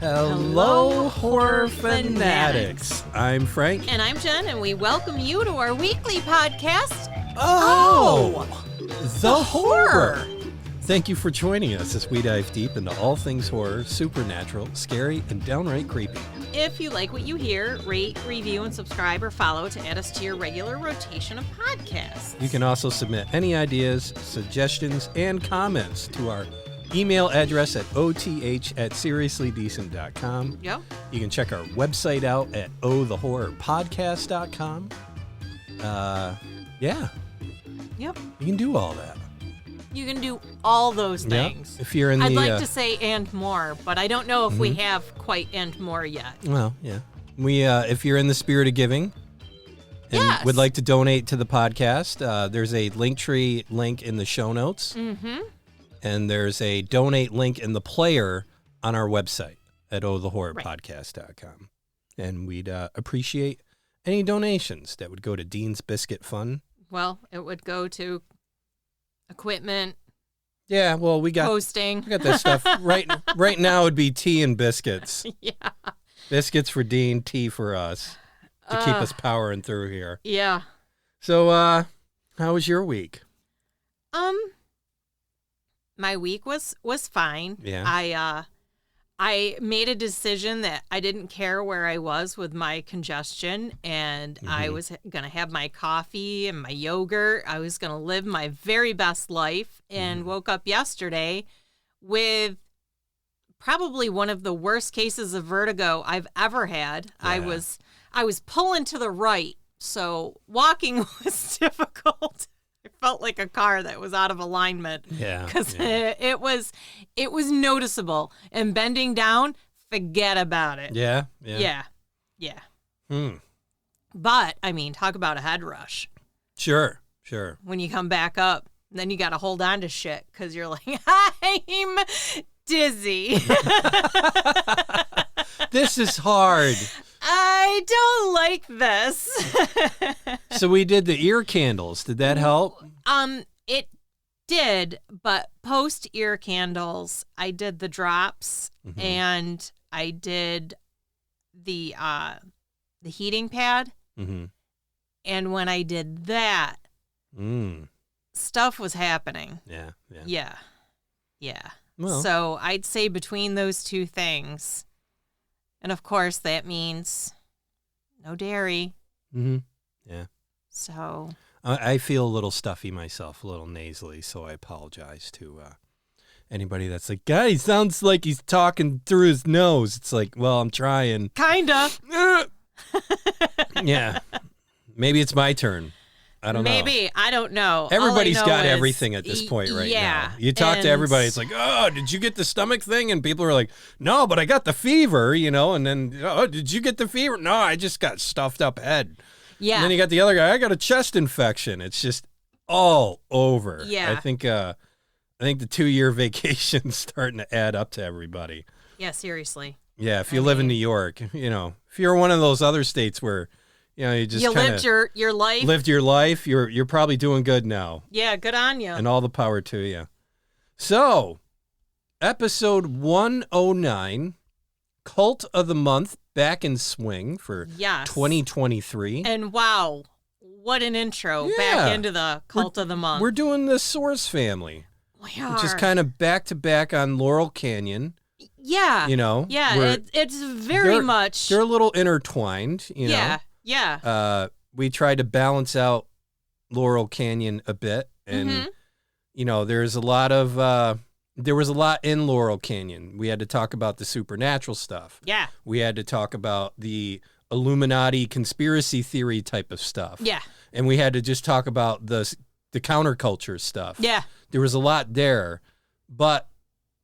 Hello, Horror Fanatics. I'm Frank. And I'm Jenn, and we welcome you to our weekly podcast, The Horror. Thank you for joining us as we dive deep into all things horror, supernatural, scary, and downright creepy. If you like what you hear, rate, review, and subscribe or follow to add us to your regular rotation of podcasts. You can also submit any ideas, suggestions, and comments to our email address at oth@seriouslydecent.com. Yep. You can check our website out at ohthehorrorpodcast.com. Yeah. Yep. You can do all that. You can do all those things. If you're in I'd like to say and more, but I don't know if we have quite and more yet. Well, yeah. If you're in the spirit of giving and would like to donate to the podcast, there's a Linktree link in the show notes. Mm-hmm. And there's a donate link in the player on our website at ohthehorrorpodcast.com. And we'd appreciate any donations that would go to Dean's Biscuit Fund. Well, it would go to equipment. Yeah, well, we got hosting. We got that stuff. Right now it'd be tea and biscuits. Yeah. Biscuits for Dean, tea for us to keep us powering through here. Yeah. So, how was your week? My week was fine. Yeah. I made a decision that I didn't care where I was with my congestion, and I was going to have my coffee and my yogurt. I was going to live my very best life, and woke up yesterday with probably one of the worst cases of vertigo I've ever had. Yeah. I was pulling to the right, so walking was difficult. I felt like a car that was out of alignment. Yeah. Because it was noticeable. And bending down, forget about it. Yeah. Yeah. But, I mean, talk about a head rush. Sure. When you come back up, then you got to hold on to shit because you're like, I'm dizzy. This is hard. I don't like this. So we did the ear candles. Did that help? It did, but post ear candles, I did the drops and I did the heating pad. Mm-hmm. And when I did that, stuff was happening. Yeah. Well. So I'd say between those two things, and of course that means no dairy. Mm-hmm. Yeah. So I feel a little stuffy myself, a little nasally, so I apologize to anybody that's like, God, he sounds like he's talking through his nose. It's like, well, I'm trying. Kinda. Yeah. Maybe it's my turn. I don't know. Maybe. I don't know. Everybody's got everything at this point right now. You talk to everybody, it's like, oh, did you get the stomach thing? And people are like, no, but I got the fever, and then, oh, did you get the fever? No, I just got stuffed up head. Yeah. And then you got the other guy, I got a chest infection. It's just all over. Yeah. I think the 2-year vacation's starting to add up to everybody. Yeah, seriously. Yeah, if you live in New York, if you're one of those other states where you just lived your life. Lived your life. You're probably doing good now. Yeah, good on you. And all the power to you. So, episode 109, Cult of the Month, back in swing for 2023. And wow, what an intro back into the Cult of the Month. We're doing the Source family. We are. Which is kind of back to back on Laurel Canyon. Yeah. Yeah, it's very much. They're a little intertwined, know. Yeah. We tried to balance out Laurel Canyon a bit, and there was a lot in Laurel Canyon. We had to talk about the supernatural stuff. Yeah. We had to talk about the Illuminati conspiracy theory type of stuff. Yeah. And we had to just talk about the counterculture stuff. Yeah. There was a lot there, but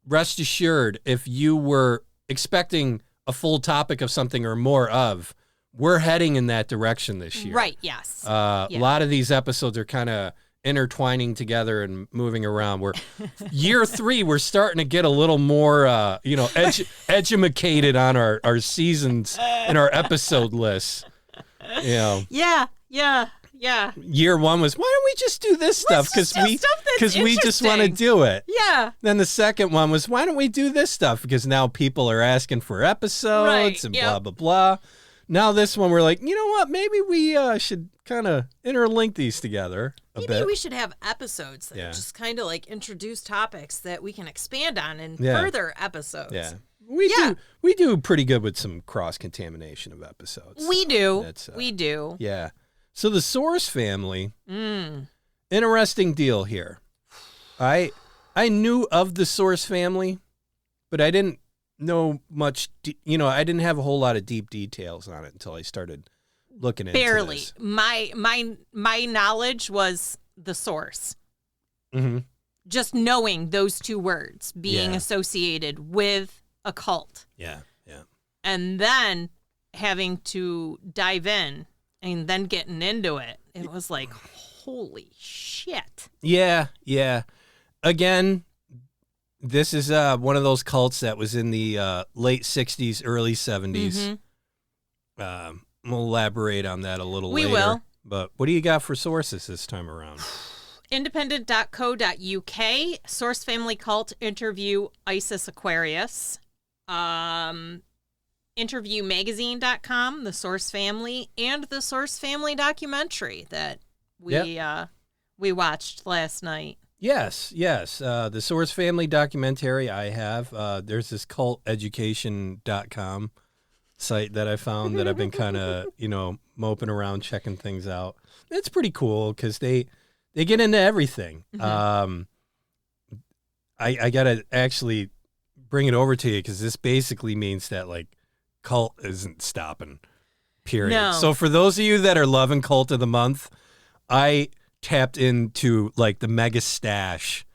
rest assured, if you were expecting a full topic of something or more of, we're heading in that direction this year. Right, yes. A lot of these episodes are kind of intertwining together and moving around. We're year 3, we're starting to get a little more, edumacated on our seasons and our episode lists. Yeah. Yeah. Year one was, why don't we just do this stuff? Because we just want to do it. Yeah. Then the second one was, why don't we do this stuff? Because now people are asking for episodes and blah, blah, blah. Now this one, we're like, you know what? Maybe we should kind of interlink these together a bit. Maybe we should have episodes that just kind of like introduce topics that we can expand on in further episodes. Yeah. We do pretty good with some cross-contamination of episodes. We do. We do. Yeah. So the Source family, interesting deal here. I knew of the Source family, but I didn't know much, I didn't have a whole lot of deep details on it until I started looking into this. My knowledge was the Source. Mm-hmm. Just knowing those two words being associated with a cult. Yeah, yeah. And then having to dive in and then getting into it, it was like, holy shit. Yeah, yeah. Again, this is one of those cults that was in the late 60s, early 70s. Mm-hmm. We'll elaborate on that a little later. We will. But what do you got for sources this time around? Independent.co.uk, Source Family Cult interview Isis Aquarius. Interviewmagazine.com, the Source Family, and the Source Family documentary that we watched last night. Yes. The Source Family documentary I have. There's this culteducation.com site that I found that I've been kind of, moping around, checking things out. It's pretty cool because they get into everything. Mm-hmm. I got to actually bring it over to you because this basically means that, like, cult isn't stopping, period. No. So for those of you that are loving Cult of the Month, I tapped into, like, the mega stash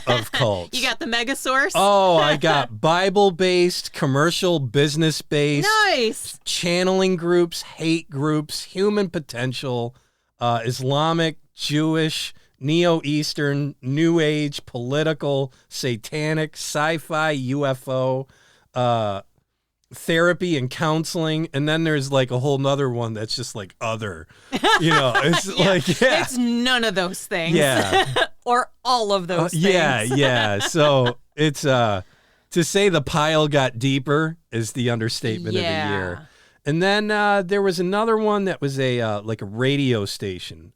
of cults. You got the mega source? Oh, I got Bible-based, commercial, business-based. Nice. Channeling groups, hate groups, human potential, Islamic, Jewish, Neo-Eastern, New Age, political, satanic, sci-fi, UFO, therapy and counseling, and then there's like a whole nother one that's just like other, it's it's none of those things, or all of those things. So it's to say the pile got deeper is the understatement of the year. And then there was another one that was a like a radio station.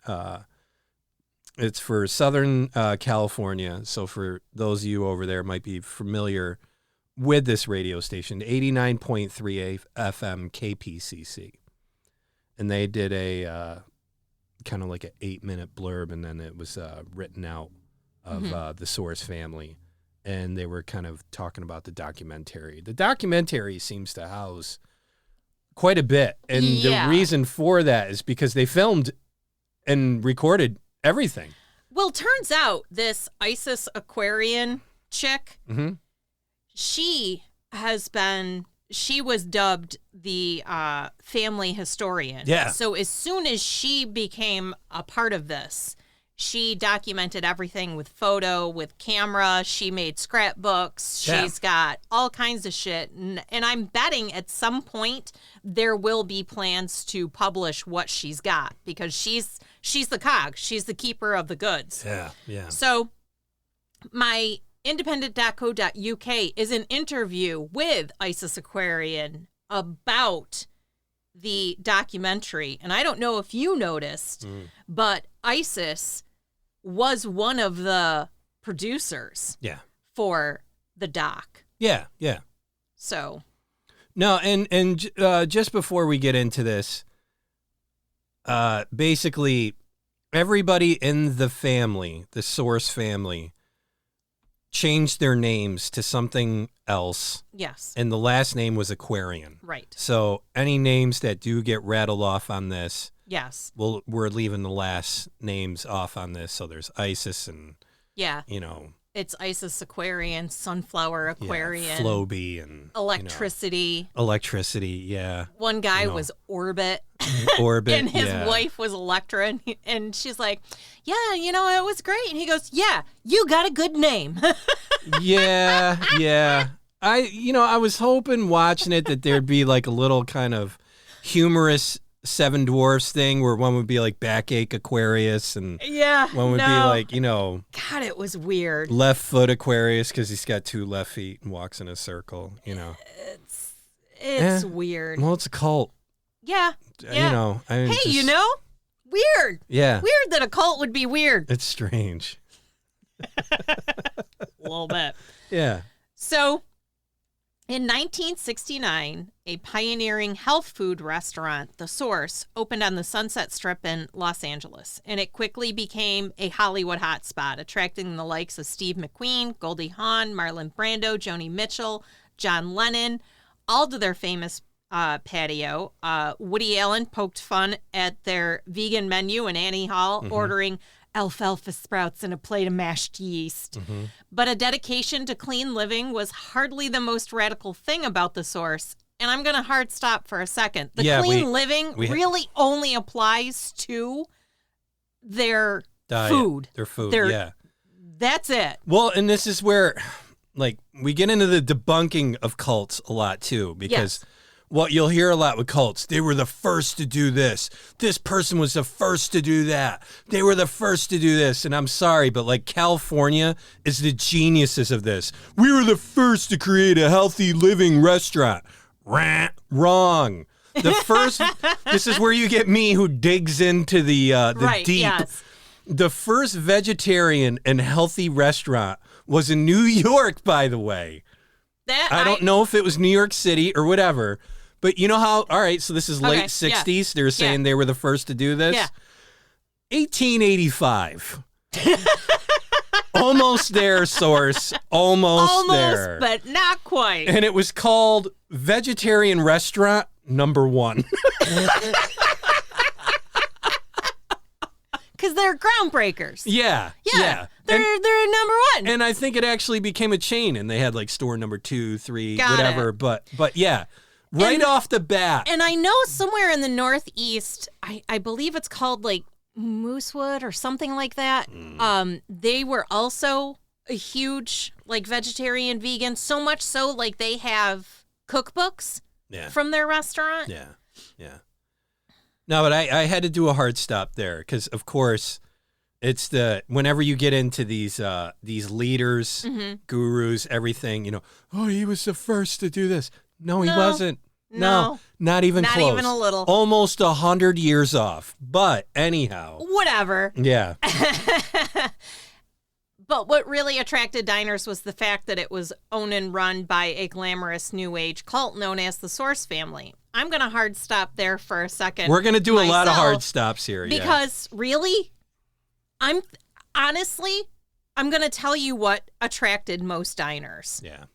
It's for Southern California, so for those of you over there might be familiar with this radio station, 89.3 FM KPCC. And they did a kind of like an 8-minute blurb, and then it was written out of the Source family. And they were kind of talking about the documentary. The documentary seems to house quite a bit. And the reason for that is because they filmed and recorded everything. Well, turns out this Isis Aquarian chick, she was dubbed the family historian. Yeah. So as soon as she became a part of this, she documented everything with photo, with camera. She made scrapbooks. Yeah. She's got all kinds of shit. And I'm betting at some point there will be plans to publish what she's got because she's the cog. She's the keeper of the goods. Yeah, yeah. So my independent.co.uk is an interview with Isis Aquarian about the documentary. And I don't know if you noticed, but Isis was one of the producers for the doc. Yeah. So. No, and just before we get into this, basically everybody in the family, the Source family, changed their names to something else. Yes. And the last name was Aquarian. Right. So any names that do get rattled off on this, yes, we're leaving the last names off on this. So there's Isis and, it's Isis Aquarian, Sunflower Aquarian, Floby, and Electricity. Electricity, yeah. One guy was Orbit. Orbit, and his wife was Electra, and she's like, yeah, it was great. And he goes, yeah, you got a good name. Yeah. I was hoping watching it that there'd be like a little kind of humorous Seven Dwarfs thing where one would be like Backache Aquarius and one would be like, God, it was weird. Left Foot Aquarius because he's got 2 left feet and walks in a circle, It's weird. Well, it's a cult. Yeah. Weird. Yeah. Weird that a cult would be weird. It's strange. A little bit. Yeah. So, in 1969, a pioneering health food restaurant, The Source, opened on the Sunset Strip in Los Angeles, and it quickly became a Hollywood hotspot, attracting the likes of Steve McQueen, Goldie Hawn, Marlon Brando, Joni Mitchell, John Lennon, all to their famous patio. Woody Allen poked fun at their vegan menu in Annie Hall, ordering alfalfa sprouts and a plate of mashed yeast. But a dedication to clean living was hardly the most radical thing about The Source. And I'm going to hard stop for a second. The clean living really only applies to their diet, food. Their food, That's it. Well, and this is where, we get into the debunking of cults a lot, too, because... What you'll hear a lot with cults, they were the first to do this. This person was the first to do that. They were the first to do this. And I'm sorry, but California is the geniuses of this. We were the first to create a healthy living restaurant. Wrong. The first, this is where you get me who digs into the deep. Yes. The first vegetarian and healthy restaurant was in New York, by the way. I don't know if it was New York City or whatever. But you know how, all right, so this is late 60s. They were saying they were the first to do this. 1885. Almost there, Source. Almost there. But not quite. And it was called Vegetarian Restaurant Number 1. Because they're groundbreakers. Yeah. They're number 1. And I think it actually became a chain, and they had store number 2, 3, whatever. But yeah. Off the bat. And I know somewhere in the Northeast, I believe it's called Moosewood or something like that. They were also a huge vegetarian, vegan, so much so they have cookbooks from their restaurant. Yeah. No, but I had to do a hard stop there because, of course, it's whenever you get into these leaders, gurus, everything, he was the first to do this. No, he wasn't. No, not even close. Not even a little. Almost 100 years off. But anyhow. Whatever. Yeah. But what really attracted diners was the fact that it was owned and run by a glamorous new age cult known as the Source family. I'm going to hard stop there for a second. We're going to do a lot of hard stops here. Because really, I'm going to tell you what attracted most diners. Yeah.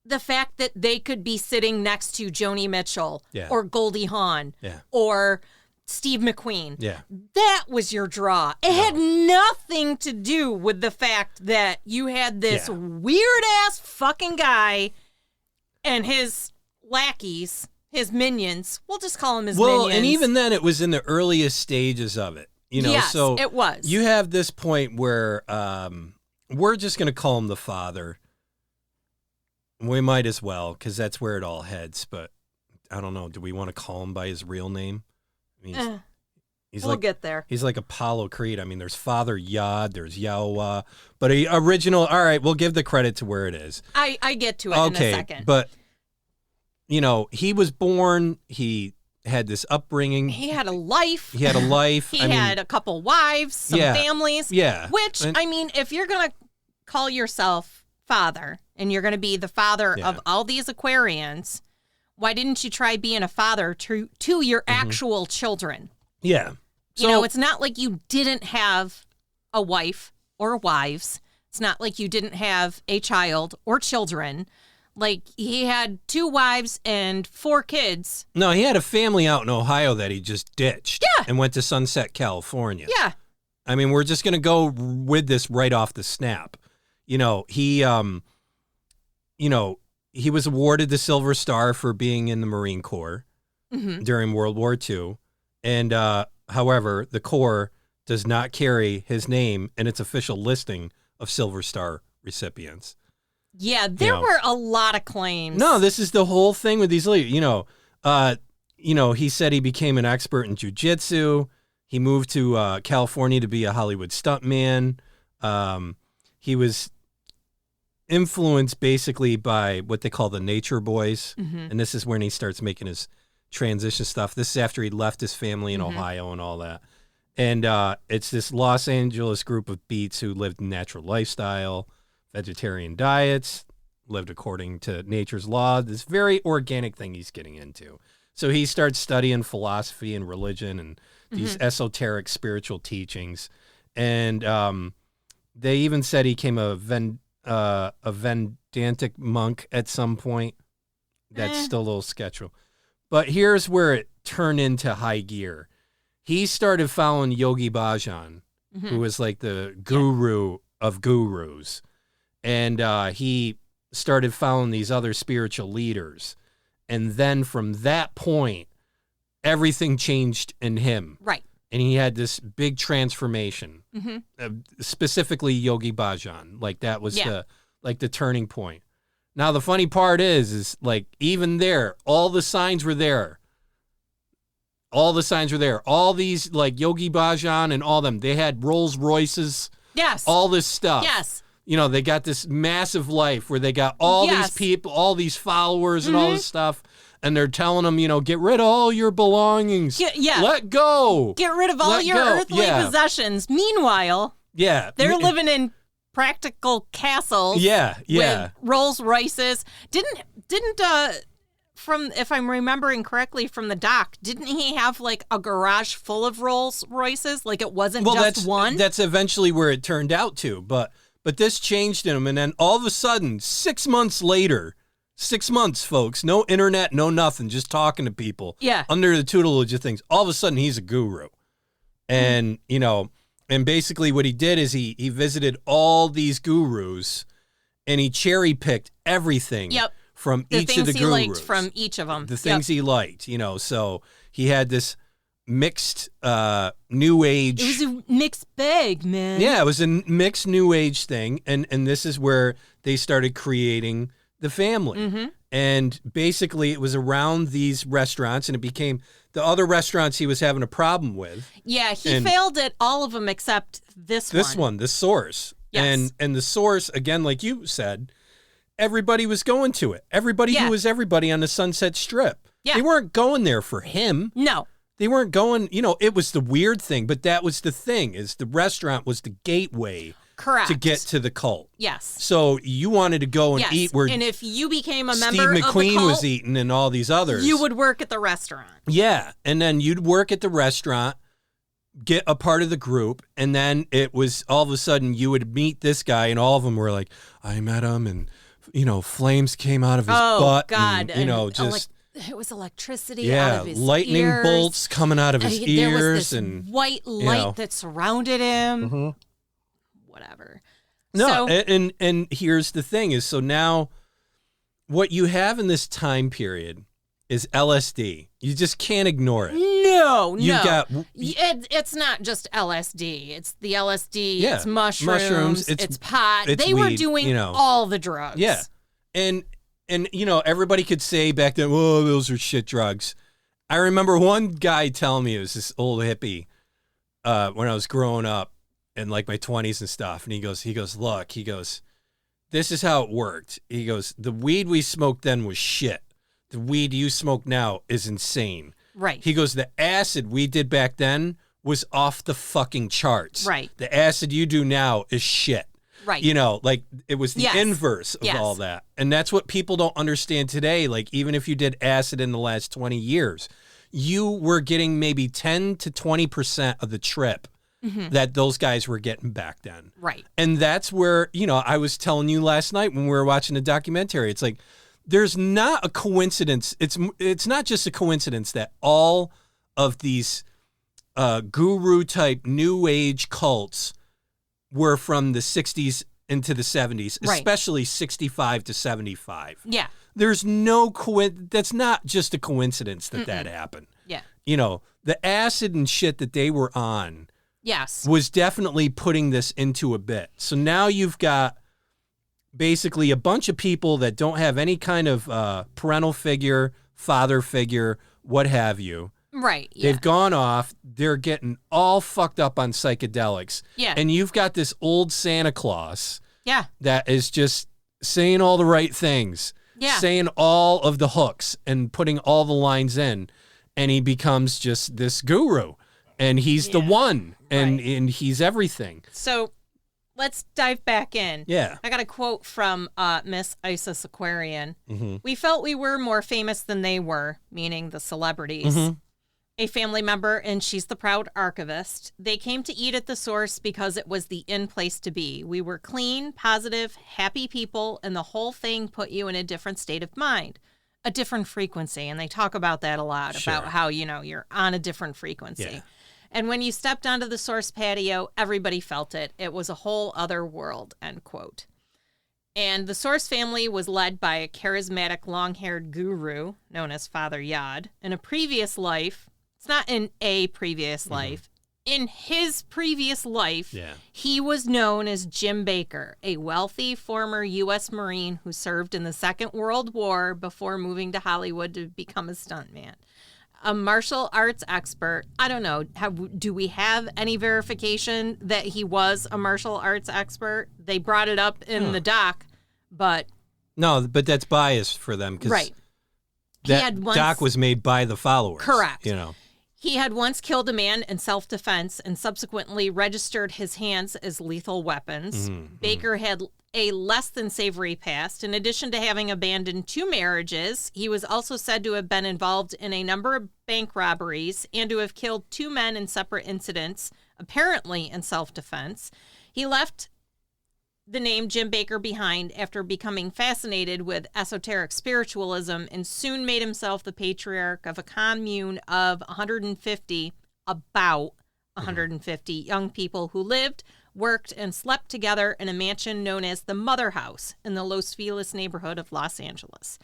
The fact that they could be sitting next to Joni Mitchell or Goldie Hawn or Steve McQueen. Yeah. That was your draw. It had nothing to do with the fact that you had this weird-ass fucking guy and his lackeys, his minions. We'll just call him his minions. Well, and even then, it was in the earliest stages of it. Yes, so it was. You have this point where we're just going to call him the father. We might as well, because that's where it all heads. But I don't know. Do we want to call him by his real name? I mean, we'll get there. He's like Apollo Creed. I mean, there's Father Yod, there's Yahweh, but original. All right, we'll give the credit to where it is. I get to it in a second. But he was born. He had this upbringing. He had a life. He had a couple wives, some families. Yeah. Which, if you're going to call yourself father and you're going to be the father of all these Aquarians, why didn't you try being a father to your actual children? Yeah. So, it's not like you didn't have a wife or wives. It's not like you didn't have a child or children. He had 2 wives and 4 kids. No, he had a family out in Ohio that he just ditched and went to Sunset, California. Yeah. I mean, we're just going to go with this right off the snap. He was awarded the Silver Star for being in the Marine Corps during World War II. And, however, the Corps does not carry his name in its official listing of Silver Star recipients. Yeah, there were a lot of claims. No, this is the whole thing with these leaders. he said he became an expert in jiu-jitsu. He moved to California to be a Hollywood stuntman. He was influenced basically by what they call the Nature Boys. And this is when he starts making his transition stuff. This is after he left his family in Ohio and all that. And it's this Los Angeles group of beats who lived a natural lifestyle, vegetarian diets, lived according to nature's law. This very organic thing he's getting into. So he starts studying philosophy and religion and these esoteric spiritual teachings. And they even said he became a Vedantic monk at some point. That's still a little sketchy. But here's where it turned into high gear. He started following Yogi Bhajan, who was like the guru of gurus. And he started following these other spiritual leaders. And then from that point, everything changed in him. Right. And he had this big transformation, specifically Yogi Bhajan. Like that was the turning point. Now, the funny part is like, even there, all the signs were there. All the signs were there. All these, like Yogi Bhajan and all them, they had Rolls Royces. Yes. All this stuff. Yes. They got this massive life where they got all these people, all these followers and all this stuff. And they're telling them, get rid of all your belongings. Let go. Get rid of all your earthly possessions. Meanwhile, they're living in practical castles. With Rolls Royces. Didn't from, if I'm remembering correctly from the doc, didn't he have like a garage full of Rolls Royces? Like it wasn't just one? That's eventually where it turned out to. But this changed in him. And then all of a sudden, 6 months later, 6 months, folks, no internet, no nothing, just talking to people. Yeah. Under the tutelage of things. All of a sudden, he's a guru. And, and basically what he did is he visited all these gurus and he cherry-picked everything. From each of the gurus. The things he liked from each of them. The things he liked, so he had this mixed new age. It was a mixed bag, man. Yeah, it was a mixed new age thing. And this is where they started creating the family. And basically it was around these restaurants and it became the other restaurants he was having a problem with. Yeah, he failed at all of them except this one. This one, the Source. Yes. And the Source, again, like you said, everybody was going to it. Everybody who was everybody on the Sunset Strip. Yeah. They weren't going there for him. No. They weren't going, it was the weird thing, but that was the thing, is the restaurant was the gateway to get to the cult. Yes. So you wanted to go and eat where and if you became a member Steve of the McQueen cult, was eating and all these others. You would work at the restaurant. Yeah. And then you'd work at the restaurant, get a part of the group, and then it was all of a sudden you would meet this guy and all of them were like, I met him and flames came out of his butt. God. And, just it was electricity out of his lightning ears. bolts coming out of his ears. There was this and white light that surrounded him. Whatever. No, and here's the thing is, so now what you have in this time period is LSD. You just can't ignore it. No. It's not just LSD. It's the LSD. It's mushrooms. It's pot. They were doing all the drugs. Yeah, and everybody could say back then, "Oh, those are shit drugs." I remember one guy telling me, it was this old hippie when I was growing up in like my 20s and stuff, and he goes, look, this is how it worked. He goes, the weed we smoked then was shit. The weed you smoke now is insane. Right. He goes, the acid we did back then was off the fucking charts. Right. The acid you do now is shit. Right. Like it was the inverse of all that. And that's what people don't understand today. Like even if you did acid in the last 20 years, you were getting maybe 10 to 20% of the trip that those guys were getting back then. Right. And that's where, I was telling you last night when we were watching the documentary, it's like, there's not a coincidence. It's not just a coincidence that all of these guru type new age cults were from the 60s into the 70s, especially 65 to 75. Yeah. There's that's not just a coincidence that happened. Yeah. The acid and shit that they were on was definitely putting this into a bit. So now you've got basically a bunch of people that don't have any kind of parental figure, father figure, what have you. Right. Yeah. They've gone off. They're getting all fucked up on psychedelics. Yeah. And you've got this old Santa Claus. Yeah. That is just saying all the right things. Yeah. Saying all of the hooks and putting all the lines in. And he becomes just this guru. And he's the one. And he's everything. So let's dive back in. Yeah. I got a quote from Miss Isis Aquarian. Mm-hmm. We felt we were more famous than they were, meaning the celebrities. Mm-hmm. A family member, and she's the proud archivist. They came to eat at the Source because it was the in place to be. We were clean, positive, happy people, and the whole thing put you in a different state of mind, a different frequency. And they talk about that a lot, about how, you're on a different frequency. Yeah. And when you stepped onto the Source patio, everybody felt it. It was a whole other world, end quote. And the Source family was led by a charismatic long-haired guru known as Father Yod. In a previous life, it's not in a previous life, in his previous life, he was known as Jim Baker, a wealthy former U.S. Marine who served in the Second World War before moving to Hollywood to become a stuntman. A martial arts expert. I don't know. Do we have any verification that he was a martial arts expert? They brought it up in the doc, but... No, but that's biased for them. Right. That doc was made by the followers. Correct. He had once killed a man in self-defense and subsequently registered his hands as lethal weapons. Mm-hmm. Baker had a less than savory past. In addition to having abandoned 2 marriages, he was also said to have been involved in a number of bank robberies and to have killed 2 men in separate incidents, apparently in self-defense. He left the name Jim Baker behind after becoming fascinated with esoteric spiritualism and soon made himself the patriarch of a commune of about 150 young people who lived, worked, and slept together in a mansion known as the Mother House in the Los Feliz neighborhood of Los Angeles.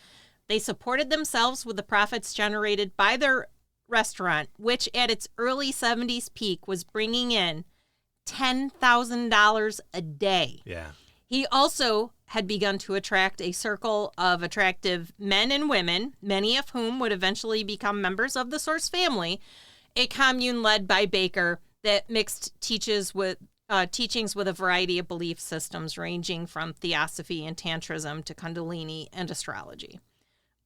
They supported themselves with the profits generated by their restaurant, which at its early 70s peak was bringing in $10,000 a day. Yeah. He also had begun to attract a circle of attractive men and women, many of whom would eventually become members of the Source family, a commune led by Baker that mixed teachings with a variety of belief systems ranging from theosophy and tantrism to Kundalini and astrology.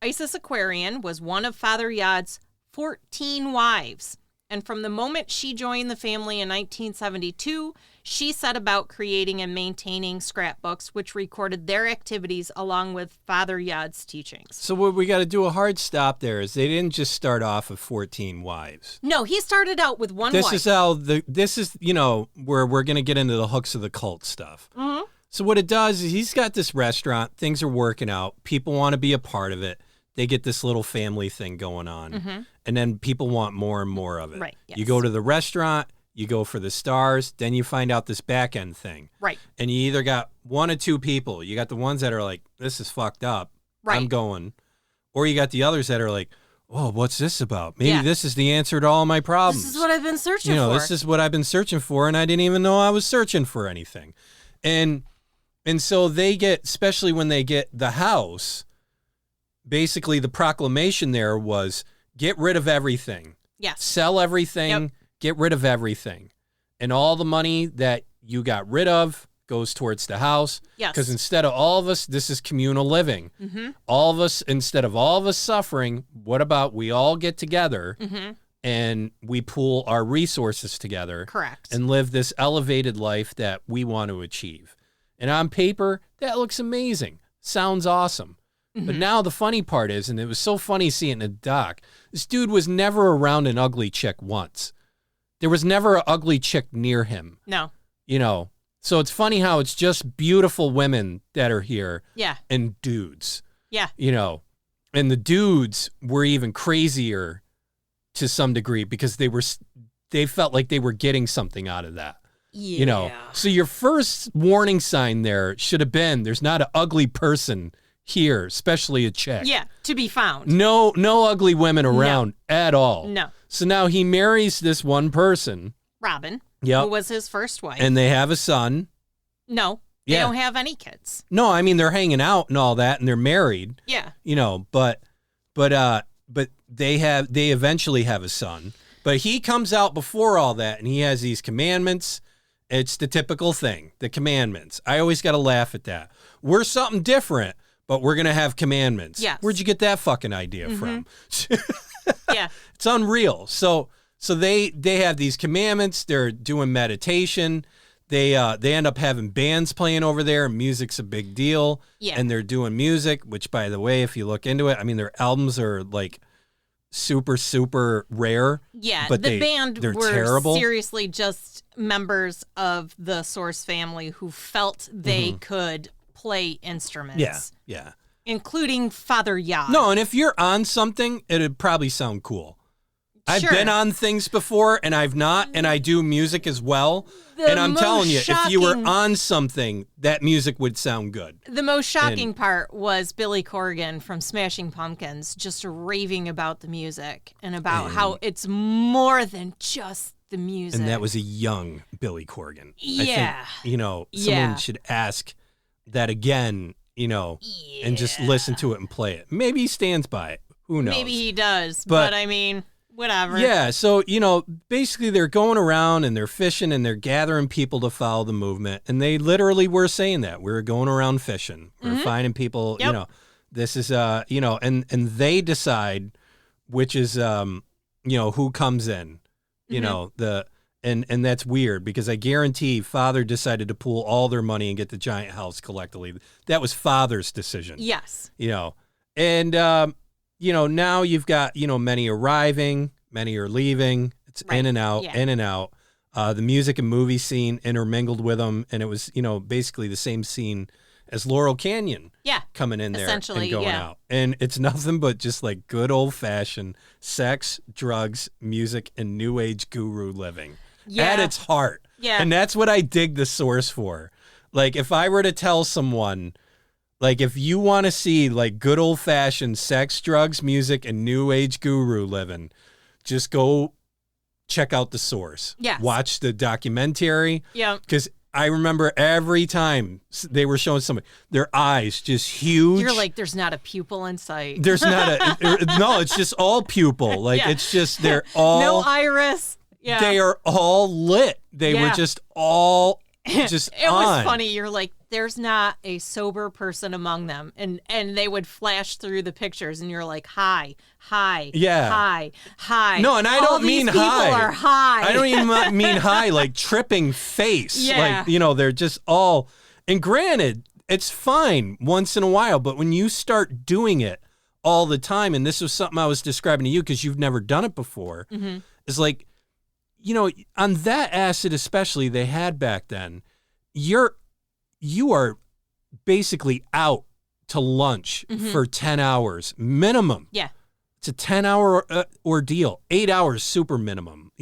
Isis Aquarian was one of Father Yod's 14 wives. And from the moment she joined the family in 1972, she set about creating and maintaining scrapbooks which recorded their activities along with Father Yod's teachings. So what we got to do a hard stop there is they didn't just start off with 14 wives. No, he started out with one wife. This is where we're going to get into the hooks of the cult stuff. Mm-hmm. So what it does is he's got this restaurant, things are working out, people want to be a part of it. They get this little family thing going on. Mm-hmm. And then people want more and more of it. Right. Yes. You go to the restaurant, you go for the stars, then you find out this back end thing. Right. And you either got 1 or 2 people. You got the ones that are like, this is fucked up. Right. I'm going. Or you got the others that are like, oh, what's this about? Maybe this is the answer to all my problems. This is what I've been searching for. This is what I've been searching for, and I didn't even know I was searching for anything. And so they get, especially when they get the house, basically the proclamation there was, get rid of everything. Yes. Sell everything. Get rid of everything. And all the money that you got rid of goes towards the house. Yes. Because instead of all of us, this is communal living. Mm-hmm. All of us, instead of all of us suffering, what about we all get together and we pool our resources together. Correct. And live this elevated life that we want to achieve. And on paper, that looks amazing. Sounds awesome. But now the funny part is, and it was so funny seeing it in the doc, this dude was never around an ugly chick once. There was never an ugly chick near him. No. So it's funny how it's just beautiful women that are here. Yeah. And dudes. Yeah. And the dudes were even crazier to some degree because they felt like they were getting something out of that. Yeah. So your first warning sign there should have been, there's not an ugly person here, especially a chick. Yeah, to be found. No ugly women around at all. No. So now he marries this one person. Robin. Yep. Who was his first wife. And they have a son. No. They don't have any kids. No, I mean they're hanging out and all that and they're married. Yeah. But they eventually have a son, but he comes out before all that, and he has these commandments. It's the typical thing, the commandments. I always got to laugh at that. We're something different, but we're going to have commandments. Yes. Where'd you get that fucking idea from? Yeah. It's unreal. So they have these commandments. They're doing meditation. They end up having bands playing over there, and music's a big deal. Yeah. And they're doing music, which, by the way, if you look into it, I mean, their albums are like super, super rare. Yeah, but the band they're were terrible. Seriously just members of the Source family who felt they could play instruments. Yeah. Including Father Yah. No, and if you're on something, it'd probably sound cool. I've been on things before, and I've not, and I do music as well. And I'm telling you, if you were on something, that music would sound good. The most shocking part was Billy Corgan from Smashing Pumpkins just raving about the music and about how it's more than just the music. And that was a young Billy Corgan. Yeah. I think, someone should ask that again, and just listen to it and play it. Maybe he stands by it. Who knows? Maybe he does, but I mean... Whatever. Yeah, so, basically they're going around and they're fishing and they're gathering people to follow the movement. And they literally were saying that. We're going around fishing. We're finding people, this is, and they decide which is, who comes in, and that's weird because I guarantee Father decided to pool all their money and get the giant house collectively. That was Father's decision. Yes. And, now you've got, many arriving, many are leaving. It's in and out, in and out. The music and movie scene intermingled with them. And it was, basically the same scene as Laurel Canyon coming in there and going out. And it's nothing but just like good old fashioned sex, drugs, music, and new age guru living at its heart. Yeah. And that's what I dig the Source for. Like if I were to tell someone, like, if you want to see, like, good old-fashioned sex, drugs, music, and new age guru living, just go check out the Source. Yes. Watch the documentary. Yeah. Because I remember every time they were showing somebody, their eyes just huge. You're like, there's not a pupil in sight. There's not no, it's just all pupil. Like, it's just, they're all. No iris. Yeah. They are all lit. They were just all just It was funny. You're like, there's not a sober person among them. And they would flash through the pictures and you're like, hi. Yeah. Hi. No, and I don't mean high. high. People are high. I don't even mean high, like tripping face. Yeah. Like, they're just all, and granted, it's fine once in a while, but when you start doing it all the time, and this was something I was describing to you because you've never done it before, is like, on that acid especially they had back then, you are basically out to lunch for 10 hours minimum. Yeah. It's a 10-hour ordeal. 8 hours super minimum,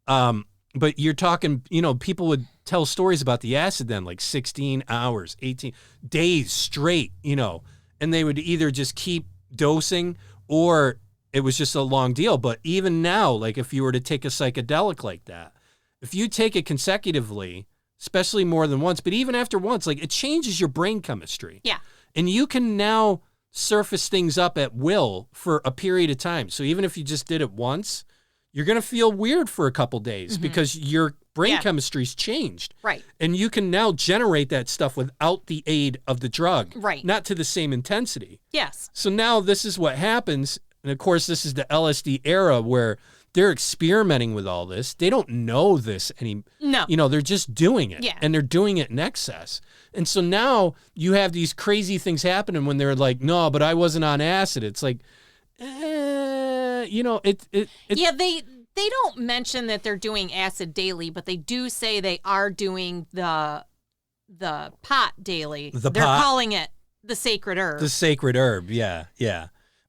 but you're talking, people would tell stories about the acid then, like 16 hours, 18 days straight, and they would either just keep dosing or it was just a long deal. But even now, like if you were to take a psychedelic like that, if you take it consecutively, especially more than once, but even after once, like it changes your brain chemistry. Yeah. And you can now surface things up at will for a period of time. So even if you just did it once, you're going to feel weird for a couple days because your brain chemistry's changed. Right. And you can now generate that stuff without the aid of the drug. Right. Not to the same intensity. Yes. So now this is what happens. And of course, this is the LSD era where they're experimenting with all this. They don't know this No. They're just doing it. Yeah. And they're doing it in excess. And so now you have these crazy things happening when they're like, no, but I wasn't on acid. It's like, Yeah, they don't mention that they're doing acid daily, but they do say they are doing the pot daily. They're calling it the sacred herb. The sacred herb, yeah.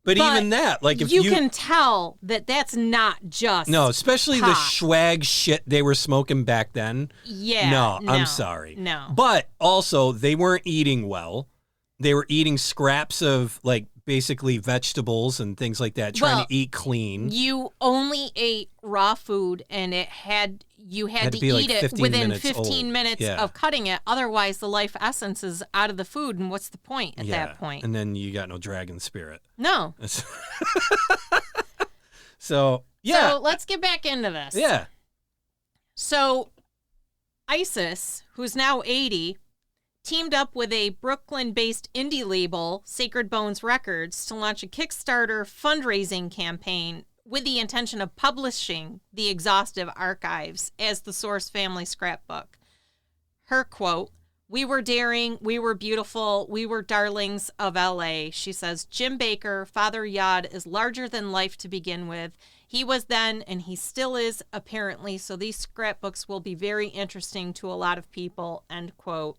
But even that, like if you can tell that that's not just especially pot. the swag shit they were smoking back then. Yeah. No, I'm sorry. No. But also they weren't eating well. They were eating scraps of like basically vegetables and things like that, trying to eat clean. You only ate raw food and you had to eat like it within 15 15 minutes of cutting it. Otherwise, the life essence is out of the food. And what's the point at that point? And then you got no dragon spirit. No. So, yeah. So let's get back into this. Yeah. So Isis, who's now 80, teamed up with a Brooklyn-based indie label, Sacred Bones Records, to launch a Kickstarter fundraising campaign with the intention of publishing the exhaustive archives as the Source family scrapbook. Her quote, "We were daring, we were beautiful, we were darlings of LA." She says, "Jim Baker, Father Yod, is larger than life to begin with. He was then, and he still is, apparently, so these scrapbooks will be very interesting to a lot of people," end quote.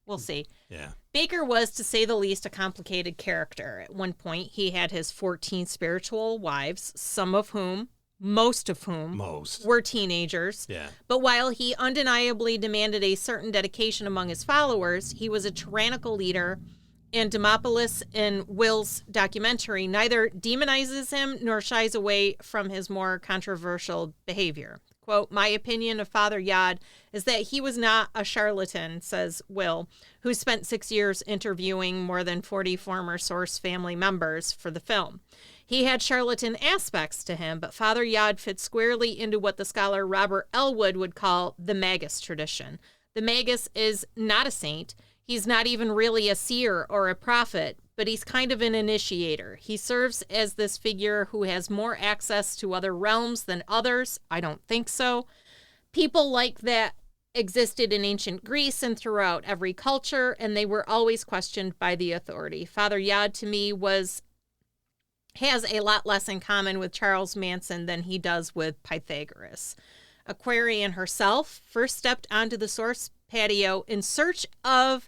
We'll see. Yeah. Baker was, to say the least, a complicated character. At one point, he had his 14 spiritual wives, most of whom were teenagers. Yeah. But while he undeniably demanded a certain dedication among his followers, he was a tyrannical leader, and Demopolis in Will's documentary neither demonizes him nor shies away from his more controversial behavior. Quote, "My opinion of Father Yod is that he was not a charlatan," says Will, who spent 6 years interviewing more than 40 former Source family members for the film. "He had charlatan aspects to him, but Father Yod fits squarely into what the scholar Robert Elwood would call the Magus tradition. The Magus is not a saint. He's not even really a seer or a prophet, but he's kind of an initiator. He serves as this figure who has more access to other realms than others. I don't think so. People like that existed in ancient Greece and throughout every culture, and they were always questioned by the authority. Father Yod, to me, has a lot less in common with Charles Manson than he does with Pythagoras." Aquarian herself first stepped onto the Source patio in search of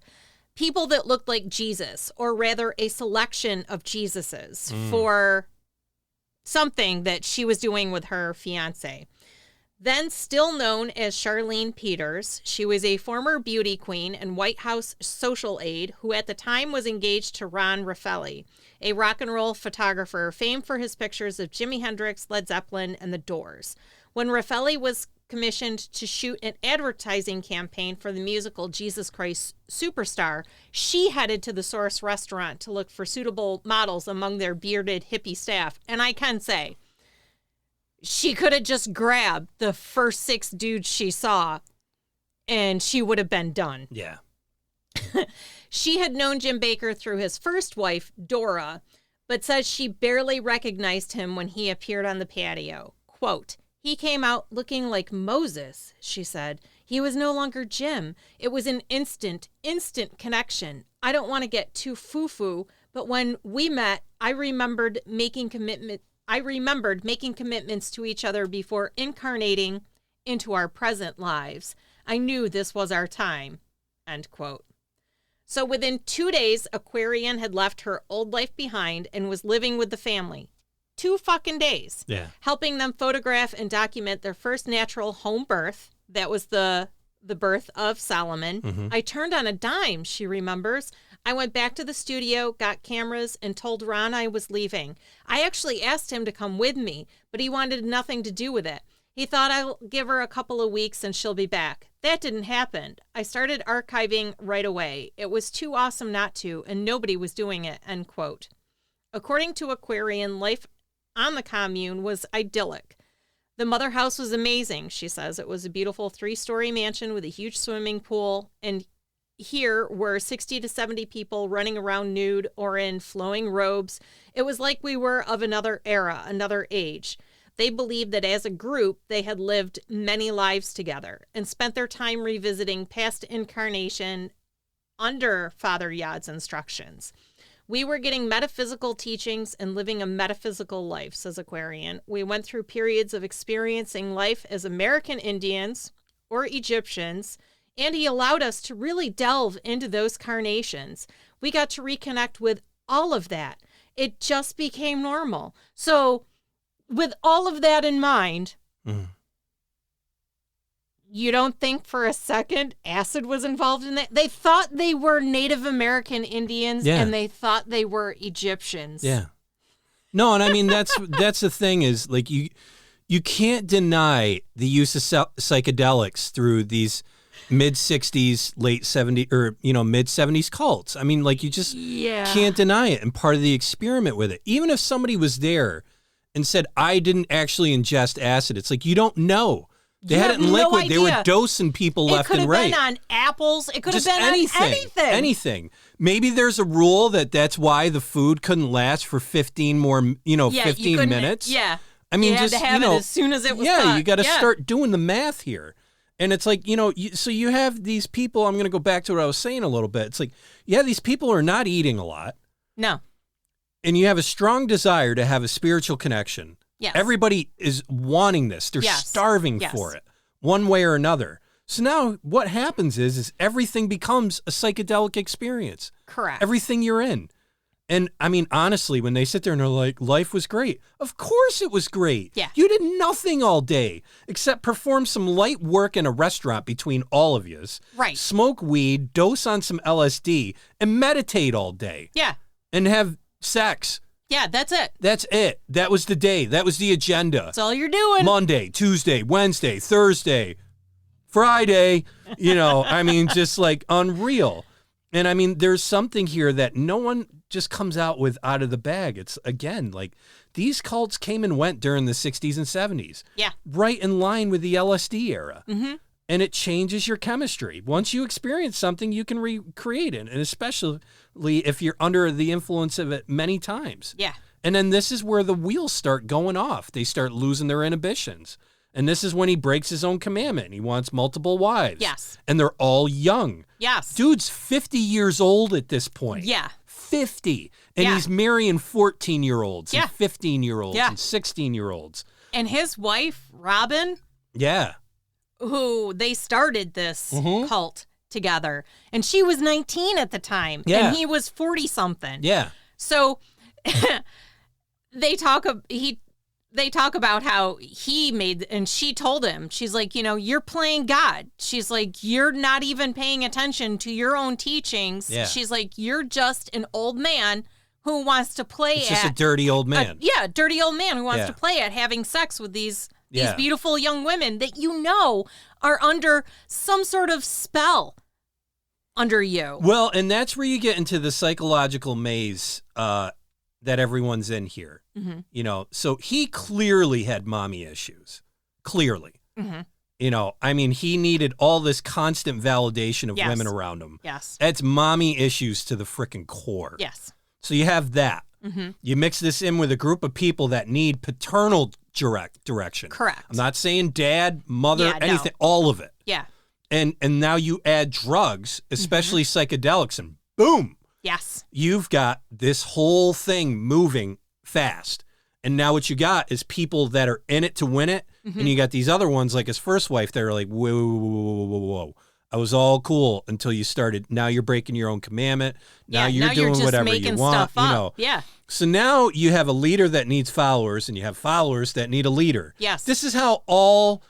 people that looked like Jesus, or rather a selection of Jesuses, for something that she was doing with her fiance. Then still known as Charlene Peters, she was a former beauty queen and White House social aide who at the time was engaged to Ron Raffaelli, a rock and roll photographer famed for his pictures of Jimi Hendrix, Led Zeppelin, and The Doors. When Raffaelli was commissioned to shoot an advertising campaign for the musical Jesus Christ Superstar, she headed to the Source restaurant to look for suitable models among their bearded hippie staff. And I can say, she could have just grabbed the first 6 dudes she saw and she would have been done. Yeah. She had known Jim Baker through his first wife, Dora, but says she barely recognized him when he appeared on the patio. Quote, "He came out looking like Moses," she said. "He was no longer Jim. It was an instant connection. I don't want to get too foo-foo, but when we met, I remembered making commitments to each other before incarnating into our present lives. I knew this was our time," end quote. So within 2 days, Aquarian had left her old life behind and was living with the family. 2 fucking days. Yeah. Helping them photograph and document their first natural home birth. That was the birth of Solomon. Mm-hmm. "I turned on a dime," she remembers. "I went back to the studio, got cameras, and told Ron I was leaving. I actually asked him to come with me, but he wanted nothing to do with it. He thought I'll give her a couple of weeks and she'll be back. That didn't happen. I started archiving right away. It was too awesome not to, and nobody was doing it," end quote. According to Aquarian, life on the commune was idyllic. "The mother house was amazing," she says. "It was a beautiful 3-story mansion with a huge swimming pool, and here were 60 to 70 people running around nude or in flowing robes. It was like we were of another era, another age. They believed that as a group, they had lived many lives together and spent their time revisiting past incarnation under Father Yod's instructions. We were getting metaphysical teachings and living a metaphysical life," says Aquarian. "We went through periods of experiencing life as American Indians or Egyptians, and he allowed us to really delve into those carnations. We got to reconnect with all of that. It just became normal." So with all of that in mind, you don't think for a second acid was involved in that? They thought they were Native American Indians, and they thought they were Egyptians. Yeah. No, and I mean, that's the thing is, like, you can't deny the use of psychedelics through these mid-60s, late 70s, or, mid-70s cults. I mean, like, you just can't deny it. And part of the experiment with it, even if somebody was there and said, I didn't actually ingest acid. It's like, you don't know. They had it in no liquid. idea. They were dosing people left and right. It could have been on apples. It could have been anything, on anything. Anything. Maybe there's a rule that's why the food couldn't last for 15 more, 15 minutes. Yeah. I mean, you had to have it as soon as it was Yeah, cut. you got to start doing the math here. And it's like, so you have these people, I'm going to go back to what I was saying a little bit. It's like, these people are not eating a lot. No. And you have a strong desire to have a spiritual connection. Yes. Everybody is wanting this. They're starving for it one way or another. So now what happens is everything becomes a psychedelic experience. Correct. Everything you're in. And I mean, honestly, when they sit there and they're like, life was great. Of course it was great. Yeah. You did nothing all day except perform some light work in a restaurant between all of yous. Right. Smoke weed, dose on some LSD, and meditate all day. Yeah. And have sex. Yeah, that's it. That's it. That was the day. That was the agenda. That's all you're doing. Monday, Tuesday, Wednesday, Thursday, Friday, I mean, just like unreal. And I mean, there's something here that no one just comes out of the bag. It's, again, like these cults came and went during the 60s and 70s. Yeah. Right in line with the LSD era. Mm-hmm. And it changes your chemistry. Once you experience something, you can recreate it. And especially if you're under the influence of it many times. Yeah. And then this is where the wheels start going off. They start losing their inhibitions. And this is when he breaks his own commandment. He wants multiple wives. Yes. And they're all young. Yes. Dude's 50 years old at this point. Yeah. 50. And he's marrying 14-year-olds and 15-year-olds and 16-year-olds. And his wife, Robin. Yeah. Who they started this cult together. And she was 19 at the time. Yeah. And he was 40-something. Yeah. So they talk about how he made, and she told him, she's like, you're playing God. She's like, you're not even paying attention to your own teachings. Yeah. She's like, you're just an old man who wants to play just a dirty old man. Dirty old man who wants to play at having sex with these beautiful young women that are under some sort of spell under you. Well, and that's where you get into the psychological maze that everyone's in here. Mm-hmm. So he clearly had mommy issues. Clearly. Mm-hmm. I mean, he needed all this constant validation of women around him. Yes. That's mommy issues to the frickin' core. Yes. So you have that. Mm-hmm. You mix this in with a group of people that need paternal direction. Correct. I'm not saying dad, mother, anything, all of it. Yeah. And now you add drugs, especially psychedelics, and boom. Yes. You've got this whole thing moving fast. And now what you got is people that are in it to win it. Mm-hmm. And you got these other ones like his first wife that are like, whoa. I was all cool until you started. Now you're breaking your own commandment. Now you're doing just whatever making you want. Stuff up. Yeah. So now you have a leader that needs followers, and you have followers that need a leader. Yes. This is how all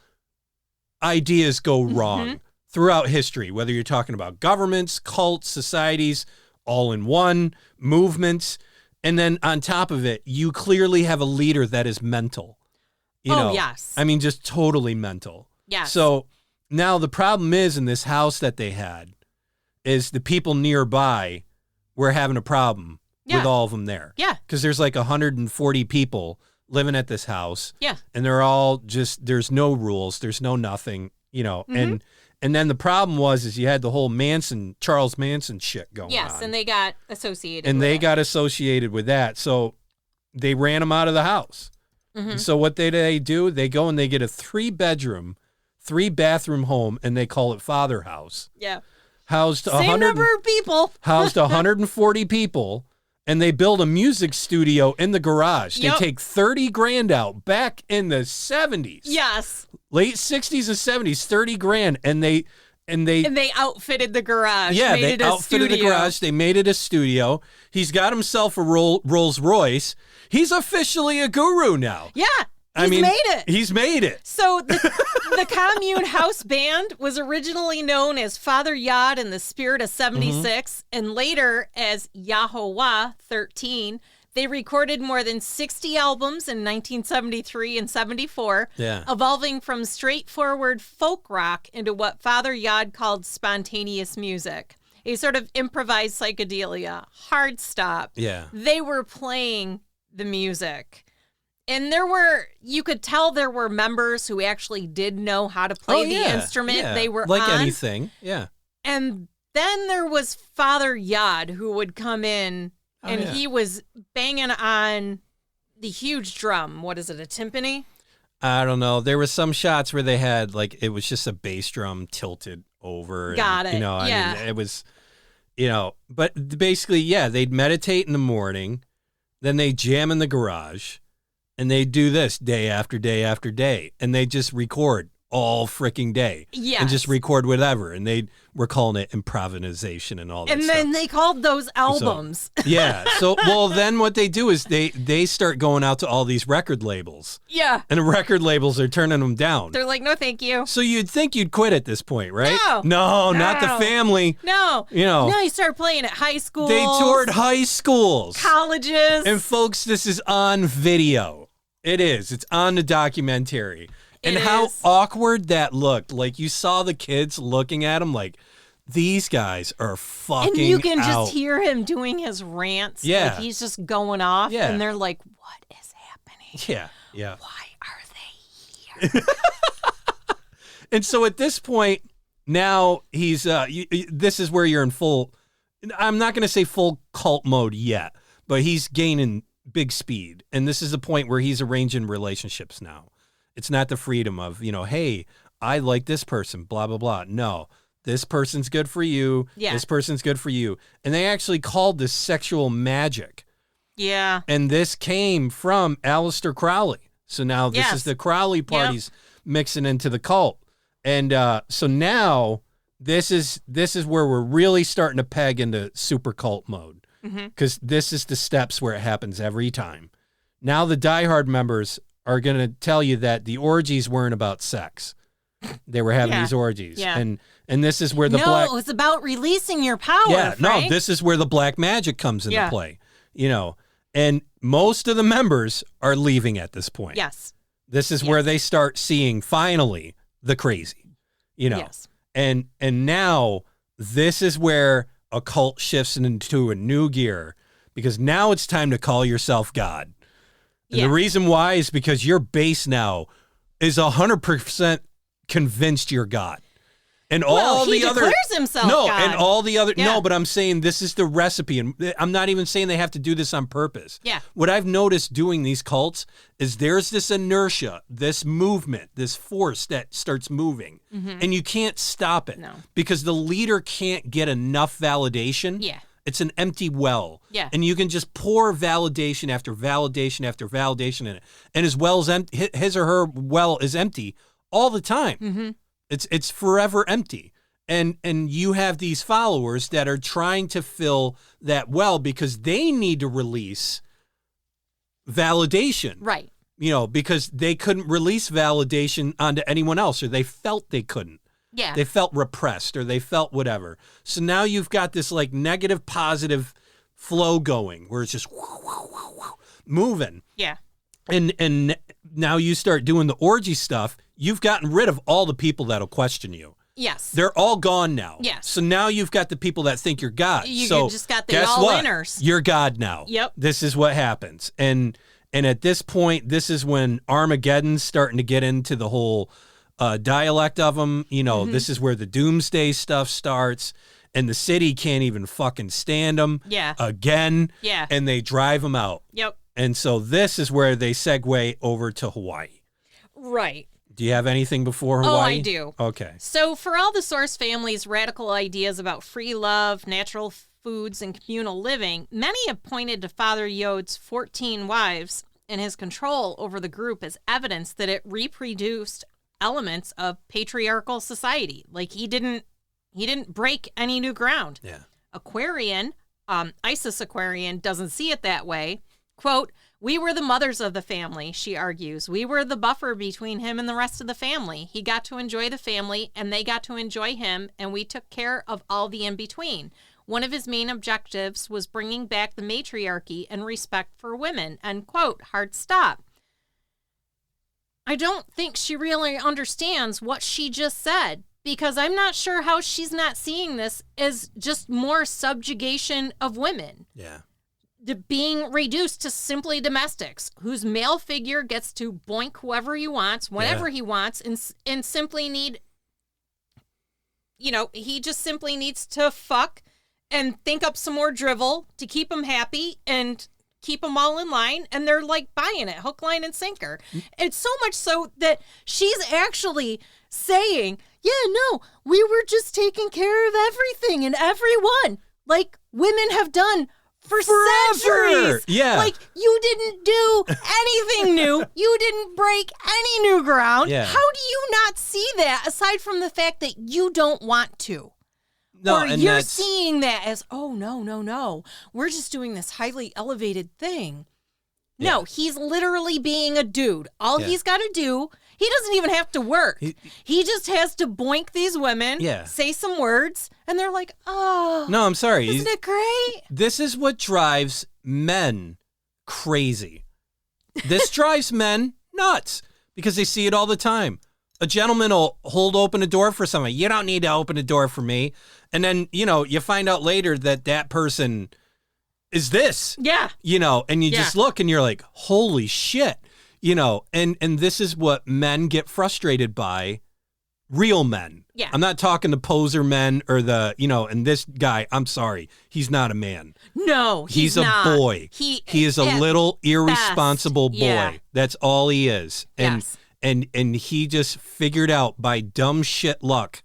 ideas go wrong throughout history, whether you're talking about governments, cults, societies, all in one, movements. And then on top of it, you clearly have a leader that is mental. Yes. I mean, just totally mental. Yes. So now the problem is in this house that they had is the people nearby were having a problem with all of them there. Yeah. Because there's like 140 people living at this house. Yeah. And they're all just, there's no rules. There's no nothing, and then the problem is you had the whole Charles Manson shit going on. Yes, and they got associated got associated with that. So they ran them out of the house. Mm-hmm. So what they do, they go and they get a 3-bedroom, 3-bathroom home, and they call it Father House. Yeah. Housed Same number of people. Housed 140 people. And they build a music studio in the garage. Yep. They take $30,000 out back in the 70s. Yes. Late 60s and 70s, $30,000. And they outfitted the garage. Yeah, made they it a outfitted studio. the garage. They made it a studio. He's got himself a Rolls Royce. He's officially a guru now. Yeah. He's made it. He's made it. So the Commune House Band was originally known as Father Yod and the Spirit of 76, and later as Yahovah 13. They recorded more than 60 albums in 1973 and 74, evolving from straightforward folk rock into what Father Yod called spontaneous music. A sort of improvised psychedelia, hard stop. Yeah. They were playing the music. And you could tell there were members who actually did know how to play the instrument they were like on. anything. Yeah. And then there was Father Yod, who would come in, and he was banging on the huge drum. What is it, a timpani? I don't know. There were some shots where they had, like, it was just a bass drum tilted over. Got it. I mean, it was, but basically, they'd meditate in the morning, then they jam in the garage, and they do this day after day after day, and they just record all freaking day. Yes. And just record whatever. And they were calling it improvisation and all that and stuff. then they called those albums. So, then what they do is they start going out to all these record labels. Yeah. And the record labels are turning them down. They're like, no, thank you. So you'd think you'd quit at this point, right? No, not the family. No. No, you start playing at high schools. They toured high schools. Colleges. And folks, this is on video. It is. It's on the documentary. And how awkward that looked. Like, you saw the kids looking at him like, these guys are fucking And you can out. just hear him doing his rants. Yeah. Like, he's just going off. Yeah. And they're like, what is happening? Yeah. Why are they here? And so at this point, now he's, this is where you're in full, I'm not going to say full cult mode yet, but he's gaining big speed. And this is the point where he's arranging relationships now. It's not the freedom of, hey, I like this person, blah, blah, blah. No, this person's good for you. Yeah. This person's good for you. And they actually called this sexual magic. Yeah. And this came from Aleister Crowley. So now this is the Crowley parties mixing into the cult. And so now this is where we're really starting to peg into super cult mode. Because this is the steps where it happens every time. Now the diehard members are going to tell you that the orgies weren't about sex. They were having these orgies. Yeah. And this is where the it was about releasing your power, Frank. No, this is where the black magic comes into play. And most of the members are leaving at this point. Yes. This is where they start seeing, finally, the crazy. Yes. And now this is where a cult shifts into a new gear, because now it's time to call yourself God. And the reason why is because your base now is 100% convinced you're God. And all he the other declares himself God. And all the other but I'm saying this is the recipe, and I'm not even saying they have to do this on purpose. Yeah. What I've noticed doing these cults is there's this inertia, this movement, this force that starts moving, and you can't stop it because the leader can't get enough validation. Yeah. It's an empty well. Yeah. And you can just pour validation after validation after validation in it. And his well's empty, his or her well is empty all the time. It's forever empty. And you have these followers that are trying to fill that well because they need to release validation. Right. Because they couldn't release validation onto anyone else, or they felt they couldn't. Yeah. They felt repressed, or they felt whatever. So now you've got this like negative positive flow going where it's just moving. Yeah. And now you start doing the orgy stuff. You've gotten rid of all the people that'll question you. Yes. They're all gone now. Yes. So now you've got the people that think you're God. You so just got the guess all-winners. What? You're God now. Yep. This is what happens. And at this point, this is when Armageddon's starting to get into the whole dialect of them. This is where the doomsday stuff starts, and the city can't even fucking stand them again. Yeah. And they drive them out. Yep. And so this is where they segue over to Hawaii. Right. Do you have anything before Hawaii? Oh, I do. Okay. So for all the Source family's radical ideas about free love, natural foods, and communal living, many have pointed to Father Yod's 14 wives and his control over the group as evidence that it reproduced elements of patriarchal society. Like he didn't break any new ground. Yeah. Aquarian, Isis Aquarian doesn't see it that way. Quote, "We were the mothers of the family," she argues. "We were the buffer between him and the rest of the family. He got to enjoy the family and they got to enjoy him, and we took care of all the in-between. One of his main objectives was bringing back the matriarchy and respect for women." End quote. Hard stop. I don't think she really understands what she just said, because I'm not sure how she's not seeing this as just more subjugation of women. Yeah. being reduced to simply domestics whose male figure gets to boink whoever he wants, whenever he wants, and simply need, he just simply needs to fuck and think up some more drivel to keep him happy and keep them all in line, and they're like buying it, hook, line, and sinker. It's so much so that she's actually saying, yeah, no, we were just taking care of everything and everyone, like women have done for centuries. Yeah. Like, you didn't do anything new. You didn't break any new ground. Yeah. How do you not see that, aside from the fact that you don't want to? No, or and you're seeing that as, oh, no. We're just doing this highly elevated thing. Yeah. No, he's literally being a dude. All he's got to do, he doesn't even have to work. He just has to boink these women, say some words, and they're like, oh. No, I'm sorry. Isn't it great? This is what drives men crazy. This drives men nuts because they see it all the time. A gentleman will hold open a door for someone. You don't need to open a door for me. And then, you find out later that person is this. Yeah. And you just look and you're like, holy shit. And this is what men get frustrated by. Real men. Yeah. I'm not talking the poser men or and this guy, I'm sorry. He's not a man. No, he's not. A boy. He is a little irresponsible boy. Yeah. That's all he is. And yes. And he just figured out by dumb shit luck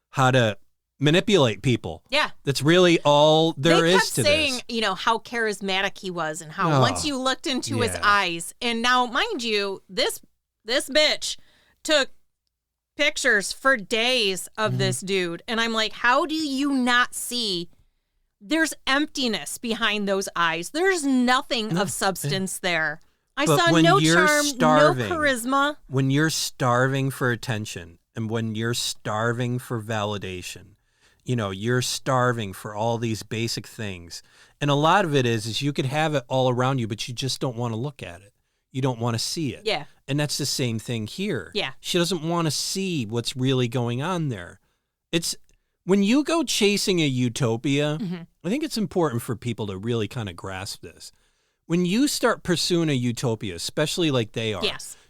how to manipulate people. Yeah. That's really all there is to this. They kept saying, how charismatic he was and how once you looked into his eyes. And now, mind you, this bitch took pictures for days of this dude. And I'm like, how do you not see there's emptiness behind those eyes? There's nothing of substance there. I saw no charm, no charisma. When you're starving for attention and when you're starving for validation, you're starving for all these basic things. And a lot of it is you could have it all around you, but you just don't want to look at it. You don't want to see it. Yeah. And that's the same thing here. Yeah. She doesn't want to see what's really going on there. It's when you go chasing a utopia, I think it's important for people to really kind of grasp this. When you start pursuing a utopia, especially like they are,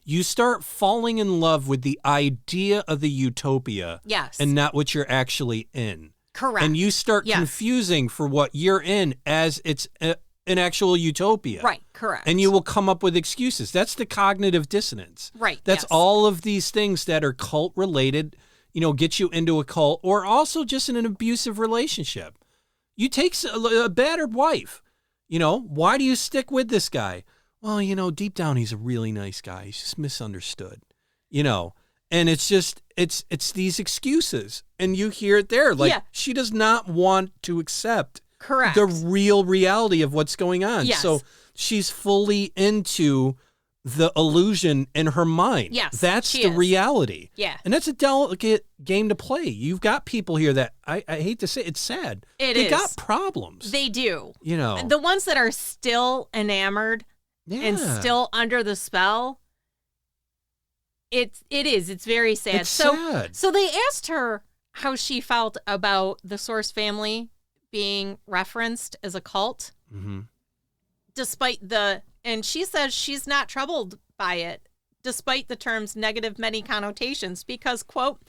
you start falling in love with the idea of the utopia and not what you're actually in. Correct. And you start confusing for what you're in as it's an actual utopia. Right, correct. And you will come up with excuses. That's the cognitive dissonance. Right, That's all of these things that are cult-related, get you into a cult or also just in an abusive relationship. You take a battered wife. Why do you stick with this guy? Well, deep down, he's a really nice guy. He's just misunderstood, and it's just, it's these excuses and you hear it there. Like she does not want to accept the real reality of what's going on. Yes. So she's fully into the illusion in her mind. Yes, that's the reality. Yeah. And that's a delicate game to play. You've got people here that I hate to say it's sad. They got problems. They do. The ones that are still enamored and still under the spell. It's very sad. It's sad. So they asked her how she felt about the Source family being referenced as a cult. Mm-hmm. And she says she's not troubled by it, despite the term's negative many connotations, because, quote,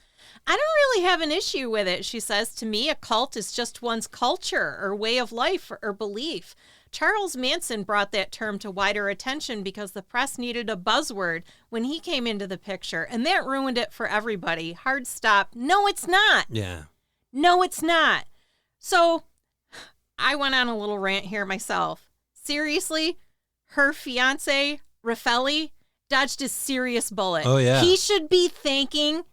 I don't really have an issue with it, she says. To me, a cult is just one's culture or way of life or belief. Charles Manson brought that term to wider attention because the press needed a buzzword when he came into the picture, and that ruined it for everybody. Hard stop. No, it's not. Yeah. No, it's not. So I went on a little rant here myself. Seriously? Her fiance, Raffaele, dodged a serious bullet. Oh, yeah. He should be thanking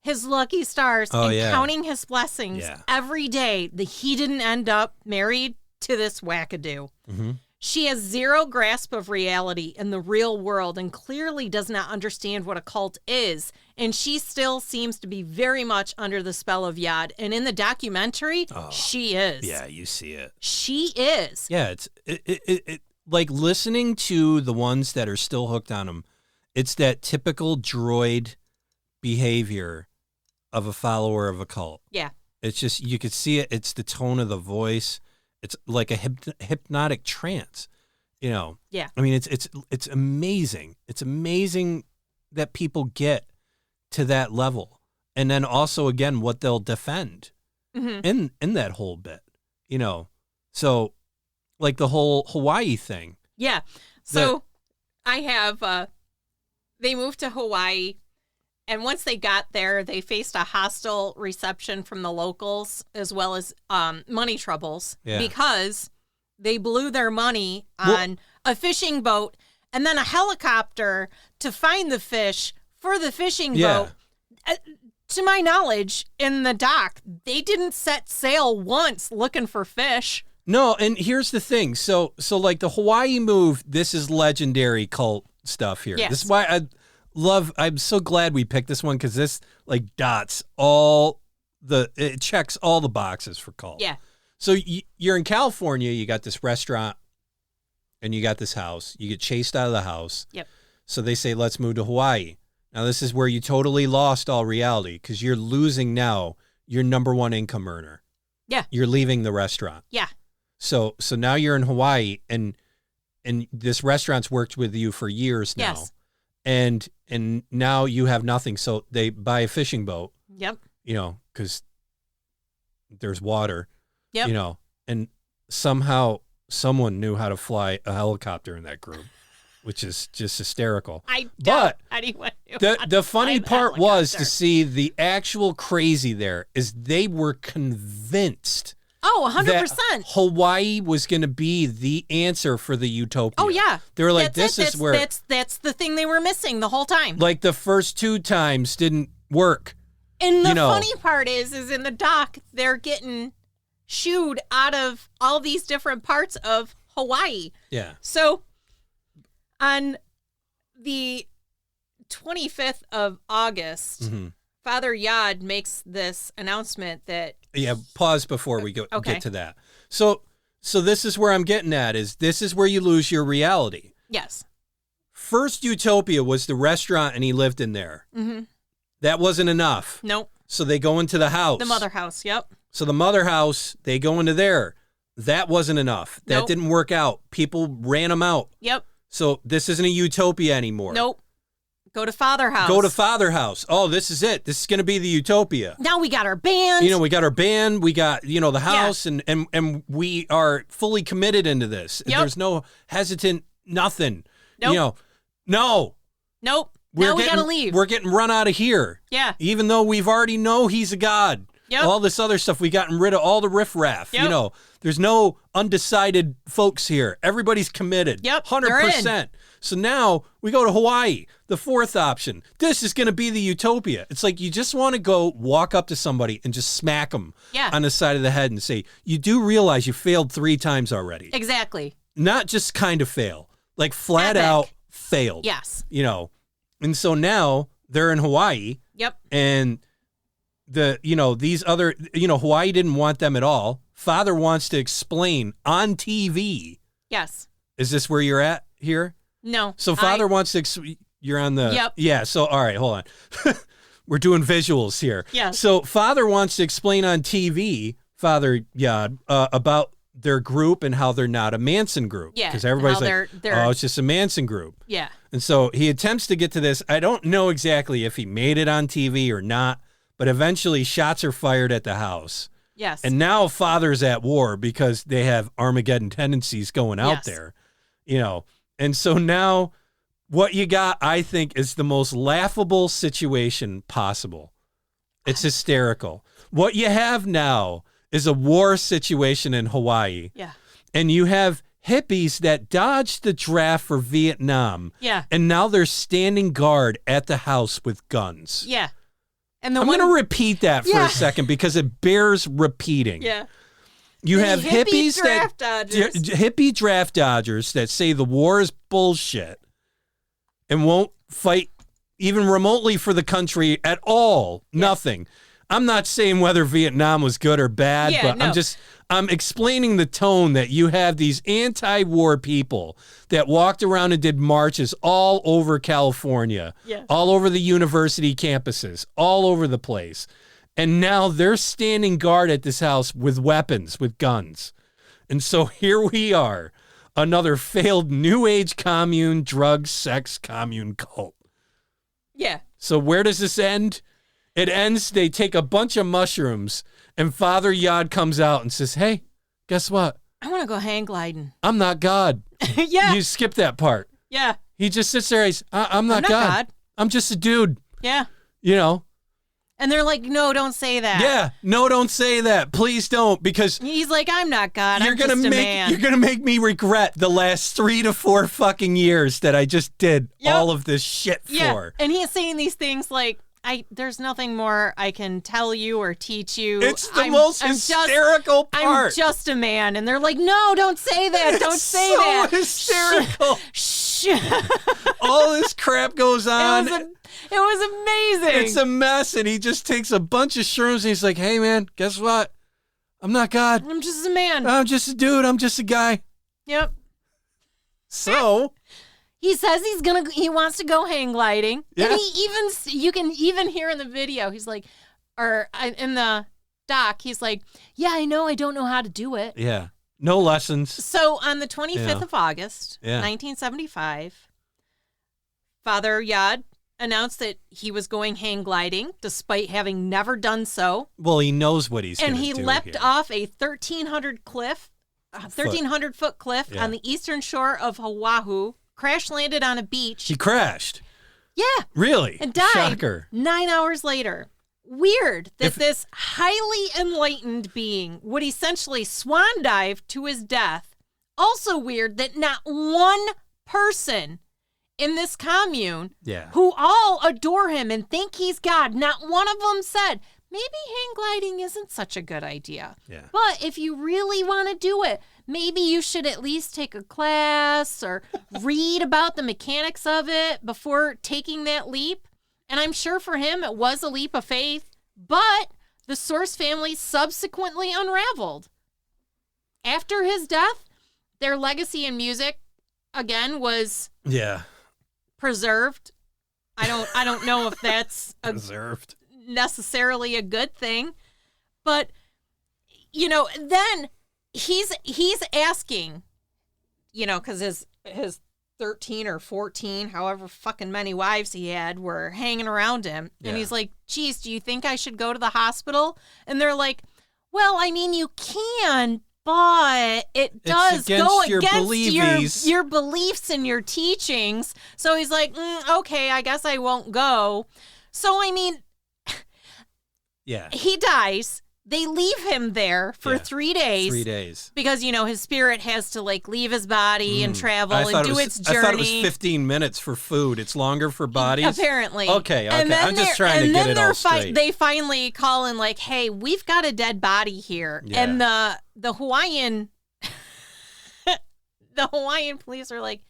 his lucky stars and counting his blessings every day that he didn't end up married to this wackadoo. Mm-hmm. She has zero grasp of reality in the real world and clearly does not understand what a cult is. And she still seems to be very much under the spell of Yad. And in the documentary, she is. Yeah, you see it. She is. Yeah, it like listening to the ones that are still hooked on him, it's that typical droid behavior of a follower of a cult. Yeah. It's just, you could see it. It's the tone of the voice. It's like a hypnotic trance, you know. Yeah. I mean, it's amazing. It's amazing that people get to that level, and then also again what they'll defend in that whole bit, you know. So, like the whole Hawaii thing. Yeah. So I have. They moved to Hawaii. And once they got there, they faced a hostile reception from the locals as well as money troubles because they blew their money on a fishing boat and then a helicopter to find the fish for the fishing boat. To my knowledge, in the dock, they didn't set sail once looking for fish. No, and here's the thing. So like the Hawaii move, this is legendary cult stuff here. Yes. This is why I'm so glad we picked this one, because this like it checks all the boxes for cult. Yeah. So you're in California, you got this restaurant and you got this house. You get chased out of the house. Yep. So they say, let's move to Hawaii. Now this is where you totally lost all reality, because you're losing now your number one income earner. Yeah. You're leaving the restaurant. Yeah. So now you're in Hawaii, and this restaurant's worked with you for years now. Yes. And now you have nothing. So they buy a fishing boat. Yep. You know, because there's water. Yep. You know, and somehow someone knew how to fly a helicopter in that group, which is just hysterical. The funny part was to see the actual crazy there is they were convinced. Oh, 100%. That Hawaii was going to be the answer for the utopia. Oh, yeah. They were like, that's the thing they were missing the whole time. Like the first 2 times didn't work. And the funny part is in the dock, they're getting shooed out of all these different parts of Hawaii. Yeah. So on the 25th of August, Father Yod makes this announcement that... Yeah, pause before we get to that. So this is where I'm getting at, is this is where you lose your reality. Yes. First utopia was the restaurant, and he lived in there. Mm-hmm. That wasn't enough. Nope. So they go into the house. The mother house, yep. So the mother house, they go into there. That wasn't enough. That didn't work out. People ran them out. Yep. So this isn't a utopia anymore. Nope. Go to Father House. Go to Father House. Oh, this is it. This is going to be the utopia. Now we got our band. You know, we got our band. We got, the house, and we are fully committed into this. Yep. There's no hesitant, nothing. Nope. No. Nope. Now we got to leave. We're getting run out of here. Yeah. Even though we've already know he's a god. Yep. All this other stuff, we gotten rid of all the riffraff. Yep. There's no undecided folks here. Everybody's committed. Yep. 100%. So now we go to Hawaii, the fourth option. This is going to be the utopia. It's like you just want to go walk up to somebody and just smack them on the side of the head and say, you do realize you failed 3 times already. Exactly. Not just kind of fail, like flat out failed. Yes. And so now they're in Hawaii. Yep. And these other, Hawaii didn't want them at all. Father wants to explain on TV. Yes. Is this where you're at here? No. So Father wants to, you're on the, Yep. Yeah. So, all right, hold on. We're doing visuals here. Yeah. So Father wants to explain on TV, Father Yod, about their group and how they're not a Manson group. Yeah. Because everybody's like, oh, it's just a Manson group. Yeah. And so he attempts to get to this. I don't know exactly if he made it on TV or not, but eventually shots are fired at the house. Yes. And now Father's at war because they have Armageddon tendencies going out there, And so now what you got, I think, is the most laughable situation possible. It's hysterical. What you have now is a war situation in Hawaii. Yeah. And you have hippies that dodged the draft for Vietnam. Yeah. And now they're standing guard at the house with guns. Yeah. And I'm going to repeat that for a second because it bears repeating. Yeah. You have hippie draft dodgers that say the war is bullshit and won't fight even remotely for the country at all. Yeah. Nothing. I'm not saying whether Vietnam was good or bad, but I'm explaining the tone that you have these anti-war people that walked around and did marches all over California, all over the university campuses, all over the place. And now they're standing guard at this house with weapons, with guns. And so here we are, another failed New Age commune, drug, sex commune cult. Yeah. So where does this end? It ends, they take a bunch of mushrooms, and Father Yod comes out and says, hey, guess what? I want to go hang gliding. I'm not God. Yeah. You skip that part. Yeah. He just sits there, he's, I'm not God. I'm just a dude. Yeah. You know? And they're like, no, don't say that. Yeah. No, don't say that. Please don't, because he's like, I'm not God. You're gonna make me regret the last 3 to 4 fucking years that I just did all of this shit for. And he's saying these things like, there's nothing more I can tell you or teach you. It's the most hysterical part. I'm just a man. And they're like, no, don't say that. Don't say that. It's so hysterical. Shh. All this crap goes on. It was amazing. It's a mess. And he just takes a bunch of shrooms and he's like, hey, man, guess what? I'm not God. I'm just a man. I'm just a dude. I'm just a guy. Yep. So... He says he wants to go hang gliding. Yeah. And you can even hear in the video, he's like, or in the doc, he's like, yeah, I know, I don't know how to do it. Yeah. No lessons. So on the 25th of August, 1975, Father Yod announced that he was going hang gliding, despite having never done so. Well, he knows what he's going to do. And he leapt off a 1,300-foot cliff on the eastern shore of Oahu. Crash landed on a beach. He crashed. Yeah. Really? And died. Shocker. 9 hours later. Weird that this highly enlightened being would essentially swan dive to his death. Also weird that not one person in this commune who all adore him and think he's God, not one of them said, maybe hang gliding isn't such a good idea. Yeah. But if you really want to do it, maybe you should at least take a class or read about the mechanics of it before taking that leap. And I'm sure for him it was a leap of faith, but the Source family subsequently unraveled. After his death, their legacy in music, again, was preserved. I don't know if that's preserved necessarily a good thing, but then he's asking, because his 13 or 14, however fucking many wives he had, were hanging around him, and he's like, geez, do you think I should go to the hospital? And they're like, well, I mean, you can, but it does go against your beliefs and your teachings. So he's like, okay, I guess I won't go. So I mean, he dies. They leave him there for 3 days. 3 days. Because, his spirit has to, leave his body and travel and do its journey. I thought it was 15 minutes for food. It's longer for bodies? Apparently. Okay. I'm just trying to get it all straight. They finally call in, hey, we've got a dead body here. Yeah. And the Hawaiian police are like,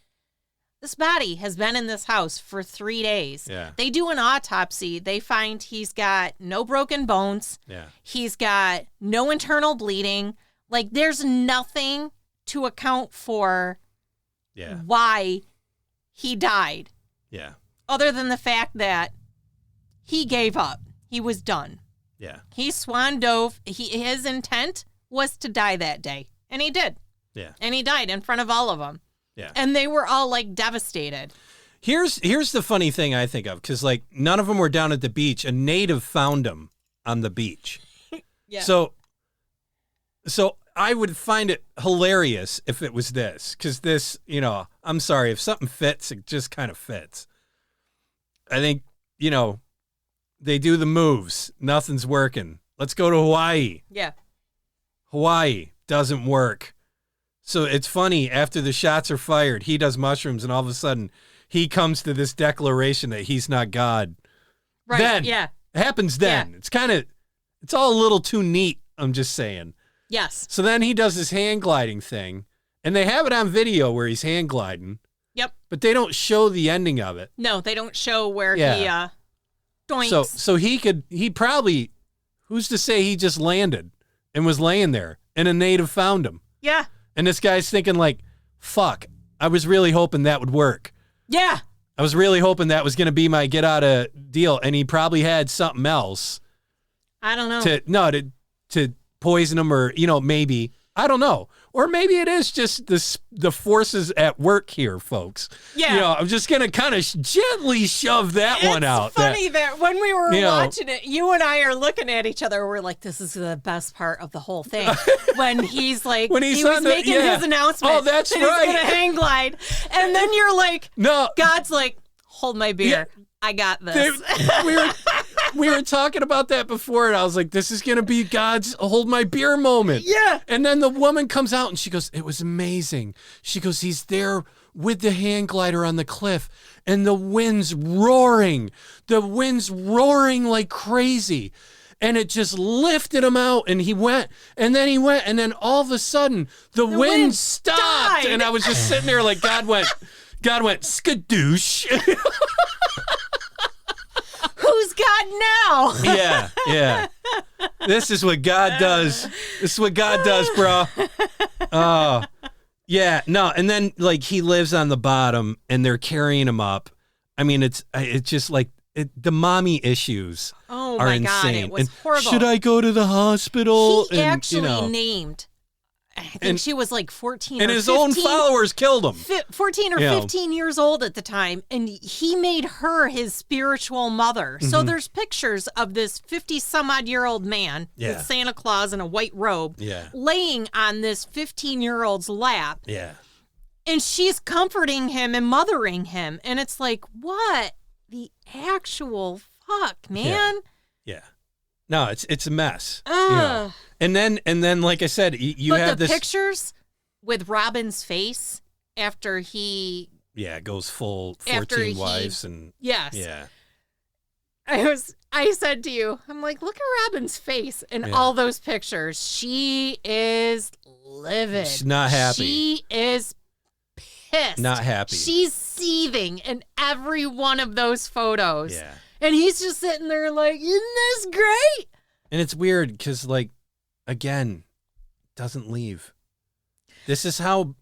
this body has been in this house for 3 days. Yeah. They do an autopsy. They find he's got no broken bones. Yeah. He's got no internal bleeding. There's nothing to account for why he died. Yeah. Other than the fact that he gave up. He was done. Yeah. He swan dove. His intent was to die that day. And he did. Yeah. And he died in front of all of them. Yeah. And they were all devastated. Here's the funny thing I think of, because none of them were down at the beach. A native found them on the beach. Yeah. So I would find it hilarious if it was this, because this, I'm sorry, if something fits, it just kind of fits. I think, they do the moves. Nothing's working. Let's go to Hawaii. Yeah. Hawaii doesn't work. So it's funny, after the shots are fired, he does mushrooms, and all of a sudden, he comes to this declaration that he's not God. Right, then, it happens then. Yeah. It's all a little too neat, I'm just saying. Yes. So then he does this hang gliding thing, and they have it on video where he's hang gliding. Yep. But they don't show the ending of it. No, they don't show where he doinks. So he probably, who's to say he just landed and was laying there, and a native found him? Yeah. And this guy's thinking fuck, I was really hoping that would work. Yeah. I was really hoping that was going to be my get out of deal. And he probably had something else. I don't know. To poison him or, maybe. I don't know. Or maybe it is just the forces at work here, folks. Yeah. I'm just going to kind of gently shove that one out. It's funny that when we were watching it, you and I are looking at each other. We're like, this is the best part of the whole thing. When he's like, he was making his announcement. Oh, that's right. He's going to hang glide. And then you're like, no. God's like, hold my beer. Yeah. I got this. We were talking about that before, and I was like, this is going to be God's hold my beer moment. Yeah. And then the woman comes out, and she goes, it was amazing. She goes, he's there with the hang glider on the cliff, and the wind's roaring. The wind's roaring like crazy. And it just lifted him out, and he went, and then all of a sudden, the wind stopped. Died. And I was just sitting there like, God went, skadoosh. Who's God now? Yeah. This is what God does. This is what God does, bro. Oh, yeah. No, and then like he lives on the bottom, and they're carrying him up. I mean, it's just like the mommy issues. Oh are my insane. God, it was horrible. Should I go to the hospital? He actually named. I think she was like 14 and or 15. And his own followers killed him. 14 or 15 years old at the time. And he made her his spiritual mother. Mm-hmm. So there's pictures of this 50-some-odd-year-old man with Santa Claus in a white robe laying on this 15-year-old's lap. Yeah. And she's comforting him and mothering him. And it's like, what the actual fuck, man? Yeah. No, it's a mess. And then, like I said, you have this pictures with Robin's face after he goes full 14 wives and yes. Yeah. I said to you, I'm like, look at Robin's face in all those pictures. She is livid. She's not happy. She is pissed. Not happy. She's seething in every one of those photos. Yeah. And he's just sitting there like, isn't this great? And it's weird because, like, again, doesn't leave. This is how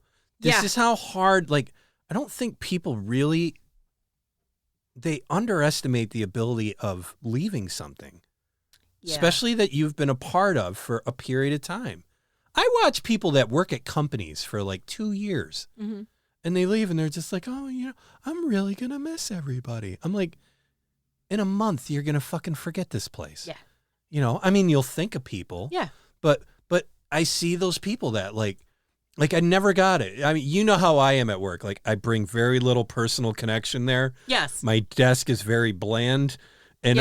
hard, like, I don't think people really, they underestimate the ability of leaving something, especially that you've been a part of for a period of time. I watch people that work at companies for like 2 years and they leave and they're just like, oh, I'm really going to miss everybody. I'm like, in a month, you're going to fucking forget this place. Yeah. I mean, you'll think of people. Yeah. But I see those people that like I never got it. I mean, you know how I am at work. Like I bring very little personal connection there. Yes. My desk is very bland. And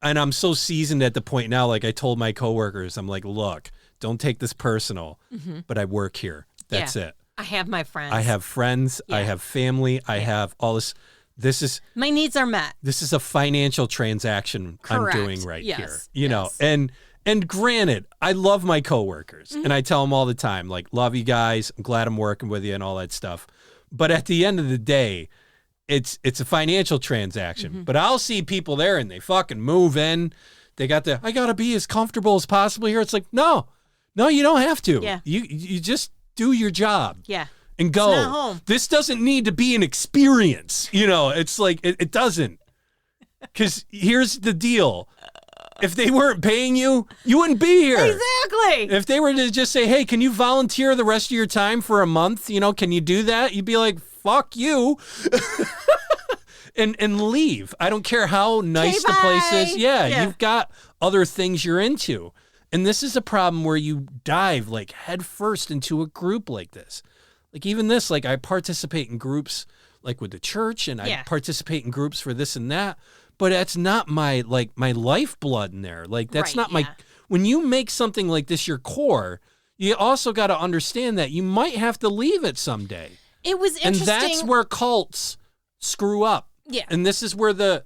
and I'm so seasoned at the point now, like I told my coworkers, I'm like, look, don't take this personal, but I work here. That's it. I have my friends. I have friends. I have family. I have all this. This is my needs are met. This is a financial transaction I'm doing right here. You know, and granted, I love my coworkers and I tell them all the time, like, love you guys. I'm glad I'm working with you and all that stuff. But at the end of the day, it's a financial transaction. But I'll see people there and they fucking move in. They got I got to be as comfortable as possible here. It's like, no, you don't have to. Yeah. You just do your job. Yeah. And go. It's not home. This doesn't need to be an experience. It's like, it doesn't. Because here's the deal. If they weren't paying you, you wouldn't be here. Exactly. If they were to just say, hey, can you volunteer the rest of your time for a month? Can you do that? You'd be like, fuck you. and leave. I don't care how nice the place is. Yeah, you've got other things you're into. And this is a problem where you dive like head first into a group like this. Like even this, like I participate in groups like with the church and I participate in groups for this and that, but that's not my lifeblood in there. Like that's not when you make something like this your core, you also got to understand that you might have to leave it someday. It was interesting. And that's where cults screw up. Yeah. And this is where the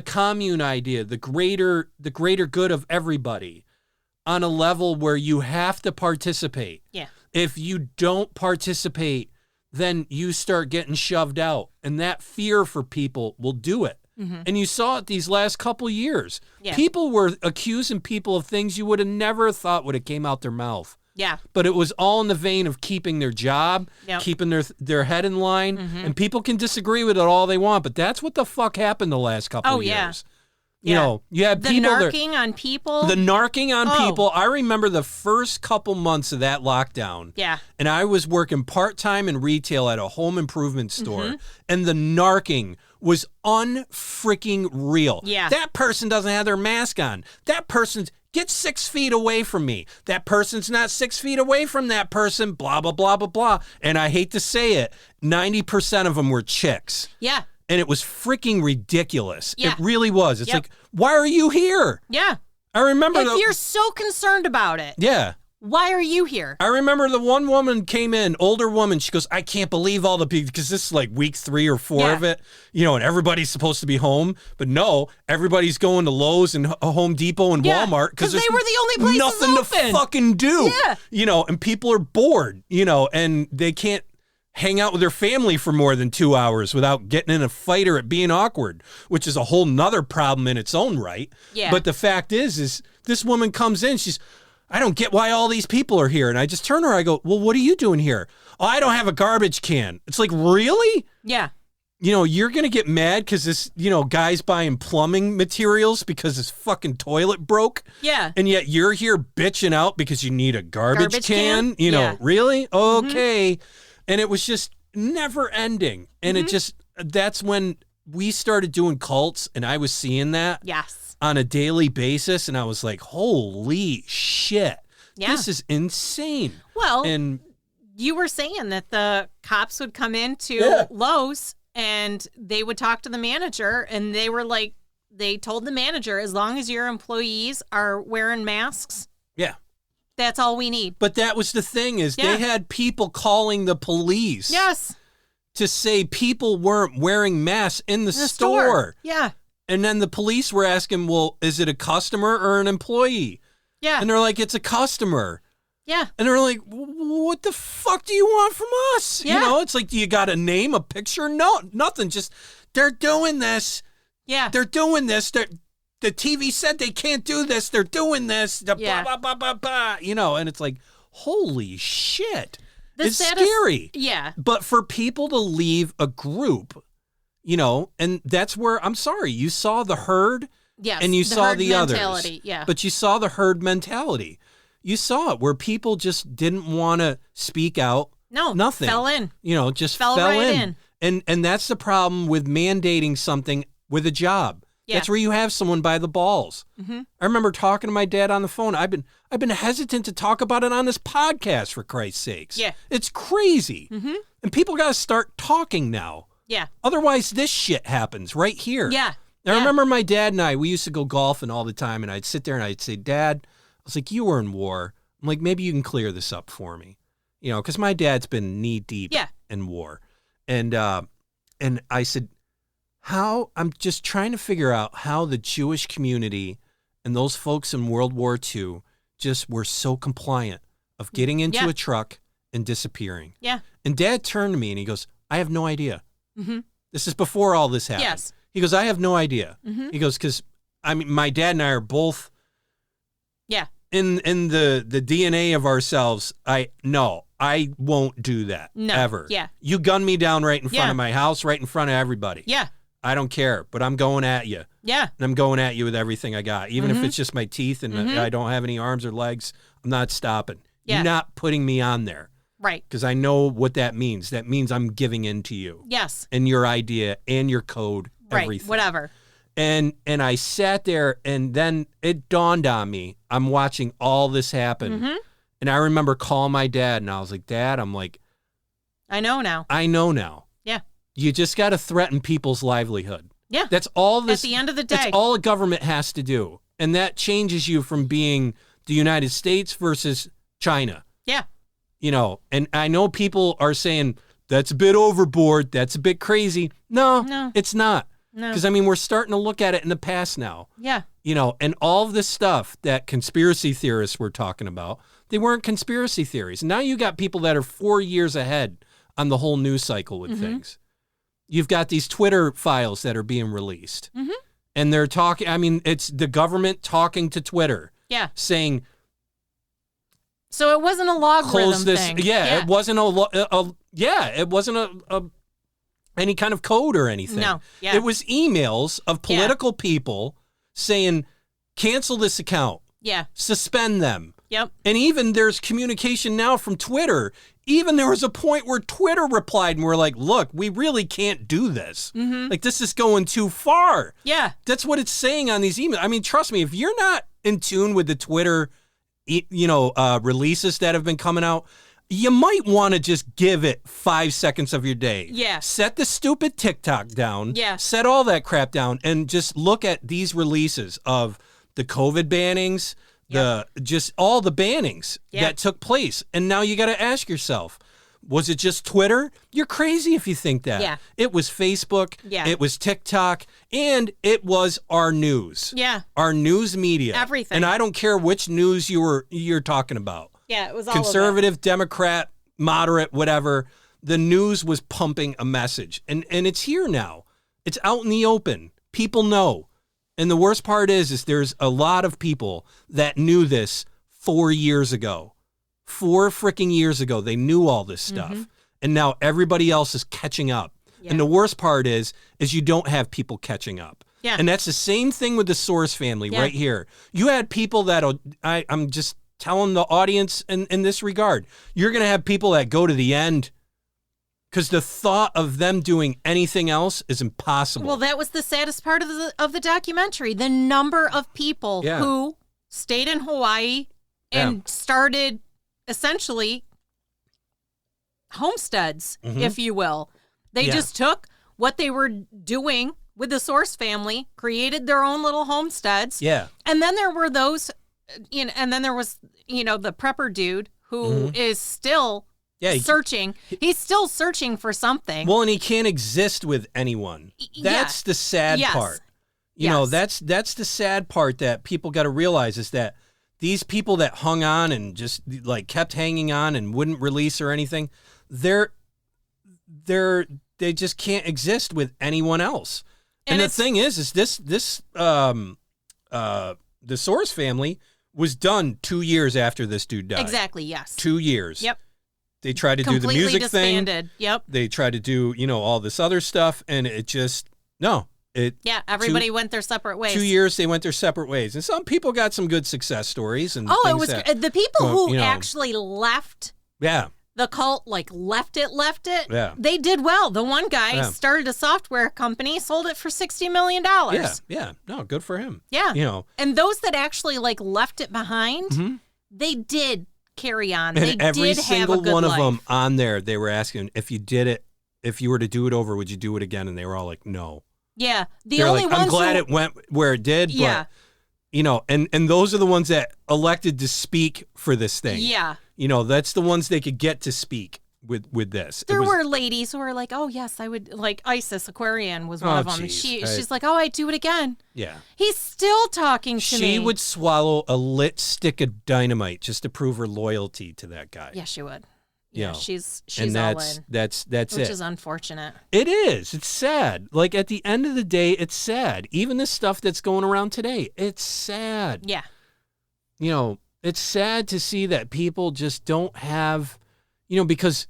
commune idea, the greater good of everybody on a level where you have to participate. Yeah. If you don't participate, then you start getting shoved out. And that fear for people will do it. And you saw it these last couple years. Yeah. People were accusing people of things you would have never thought would have came out their mouth. Yeah. But it was all in the vein of keeping their job, keeping their head in line. And people can disagree with it all they want, but that's what the fuck happened the last couple of years. You know, you had the people narking on people. The narking on people. I remember the first couple months of that lockdown. Yeah. And I was working part-time in retail at a home improvement store. And the narking was unfreaking real. Yeah. That person doesn't have their mask on. That person's, get 6 feet away from me. That person's not 6 feet away from that person. Blah, blah, blah, blah, blah. And I hate to say it, 90% of them were chicks. Yeah. And it was freaking ridiculous. Yeah. It really was. It's like, why are you here? Yeah. I remember if you're so concerned about it. Yeah. Why are you here? I remember the one woman came in, older woman. She goes, I can't believe all the people, because this is like week 3 or 4 of it, you know, and everybody's supposed to be home. But no, everybody's going to Lowe's and Home Depot and Walmart because they were the only places nothing open. to fucking do. Yeah. You know, and people are bored, you know, and they can't hang out with their family for more than 2 hours without getting in a fight or it being awkward, which is a whole nother problem in its own right. Yeah. But the fact is this woman comes in, I don't get why all these people are here. And I just turn to her, I go, well, what are you doing here? Oh, I don't have a garbage can. It's like, really? Yeah. You know, you're going to get mad because this, you know, guy's buying plumbing materials because his fucking toilet broke. Yeah. And yet you're here bitching out because you need a garbage can? You know, really? Okay. And it was just never ending. And it just, that's when we started doing cults and I was seeing that on a daily basis. And I was like, holy shit, this is insane. Well, and you were saying that the cops would come into Lowe's and they would talk to the manager and they were like, they told the manager, as long as your employees are wearing masks. Yeah. That's all we need. But that was the thing is they had people calling the police. Yes. To say people weren't wearing masks in the store. Yeah. And then the police were asking, well, is it a customer or an employee? Yeah. And they're like, it's a customer. Yeah. And they're like, what the fuck do you want from us? Yeah. You know, it's like, do you got a name, a picture? No, nothing. Just, they're doing this. Yeah. They're doing this. The TV said they can't do this. They're doing this. Blah, blah, blah, blah, blah. You know, and it's like, holy shit. It's scary. Yeah. But for people to leave a group, you know, and that's where, I'm sorry, you saw the herd. Yes. And you saw the others. Yeah. But you saw the herd mentality. You saw it where people just didn't want to speak out. No. Nothing. Fell in. You know, just fell right in. And that's the problem with mandating something with a job. Yeah. That's where you have someone by the balls. I remember talking to my dad on the phone. I've been hesitant to talk about it on this podcast, for Christ's sakes. Yeah. It's crazy. And people got to start talking now. Yeah. Otherwise, this shit happens right here. Yeah. I remember my dad and we used to go golfing all the time, and I'd sit there and I'd say, Dad, I was like, you were in war. I'm like, maybe you can clear this up for me. You know, because my dad's been knee deep in war. And I said, I'm just trying to figure out how the Jewish community and those folks in World War II just were so compliant of getting into a truck and disappearing. Yeah. And Dad turned to me and he goes, I have no idea. This is before all this happened. Yes. He goes, I have no idea. He goes, because I mean, my dad and I are both in the DNA of ourselves. I won't do that ever. Yeah. You gun me down right in front of my house, right in front of everybody. Yeah. I don't care, but I'm going at you. Yeah. And I'm going at you with everything I got. Even if it's just my teeth and I don't have any arms or legs, I'm not stopping. Yeah. You're not putting me on there. Right. Because I know what that means. That means I'm giving in to you. Yes. And your idea and your code, everything. Right, whatever. And I sat there and then it dawned on me, I'm watching all this happen. And I remember calling my dad and I was like, Dad, I'm like, I know now. Yeah. You just got to threaten people's livelihood. Yeah. That's all this. At the end of the day. That's all a government has to do. And that changes you from being the United States versus China. Yeah. You know, and I know people are saying, that's a bit overboard. That's a bit crazy. No, it's not. No. Because, I mean, we're starting to look at it in the past now. Yeah. You know, and all of this stuff that conspiracy theorists were talking about, they weren't conspiracy theories. Now you got people that are 4 years ahead on the whole news cycle with things. You've got these Twitter files that are being released. And they're talking, I mean, it's the government talking to Twitter. Yeah. Saying, so it wasn't a logarithm thing. Yeah, it wasn't it wasn't any kind of code or anything. No. Yeah. It was emails of political people saying, cancel this account. Yeah. Suspend them. Yep. And even there's communication now from Twitter. Even there was a point where Twitter replied and we're like, look, we really can't do this. Like, this is going too far. Yeah. That's what it's saying on these emails. I mean, trust me, if you're not in tune with the Twitter, releases that have been coming out, you might want to just give it 5 seconds of your day. Yeah. Set the stupid TikTok down. Yeah. Set all that crap down and just look at these releases of the COVID bannings, just all the bannings that took place. And now you got to ask yourself, was it just Twitter? You're crazy if you think that. Yeah. It was Facebook. Yeah. It was TikTok. And it was our news. Yeah. Our news media. Everything. And I don't care which news you're talking about. Yeah, it was all conservative, Democrat, moderate, whatever. The news was pumping a message. And it's here now. It's out in the open. People know. And the worst part is there's a lot of people that knew this 4 years ago. 4 freaking years ago, they knew all this stuff. And now everybody else is catching up. Yeah. And the worst part is you don't have people catching up. Yeah. And that's the same thing with the Source family right here. You had people I'm just telling the audience in this regard, you're going to have people that go to the end because the thought of them doing anything else is impossible. Well, that was the saddest part of the documentary. The number of people who stayed in Hawaii and started essentially homesteads, if you will. They just took what they were doing with the Source family, created their own little homesteads. Yeah. And then there were those, and then there was, the prepper dude who is still searching. He's still searching for something. Well, and he can't exist with anyone. That's the sad part. You know, that's the sad part that people got to realize is that these people that hung on and just like kept hanging on and wouldn't release or anything, they just can't exist with anyone else. And the thing is this the Source family was done 2 years after this dude died. Exactly, yes. 2 years. Yep. They tried to do the music disbanded. thing. Yep. They tried to do, all this other stuff, and it just, no. Everybody went their separate ways. 2 years, they went their separate ways. And some people got some good success stories. And it was the people who actually left the cult, like left it. Yeah. They did well. The one guy started a software company, sold it for $60 million. Yeah. No, good for him. Yeah. And those that actually like left it behind, they did carry on. And they every did single have a good one life. of them on there, they were asking if you did it, if you were to do it over, would you do it again? And they were all like, no. Yeah. They're only ones I'm glad it went where it did, but and those are the ones that elected to speak for this thing. Yeah. That's the ones they could get to speak with this. There were ladies who were like, oh, yes, I would, like Isis Aquarian was one of them. Geez. She's like, oh, I'd do it again. Yeah. He's still talking to me. She would swallow a lit stick of dynamite just to prove her loyalty to that guy. Yeah, she would. Yeah, she's and all in. That's Which it. is unfortunate. It is. It's sad. Like, at the end of the day, it's sad. Even the stuff that's going around today, it's sad. Yeah. It's sad to see that people just don't have, because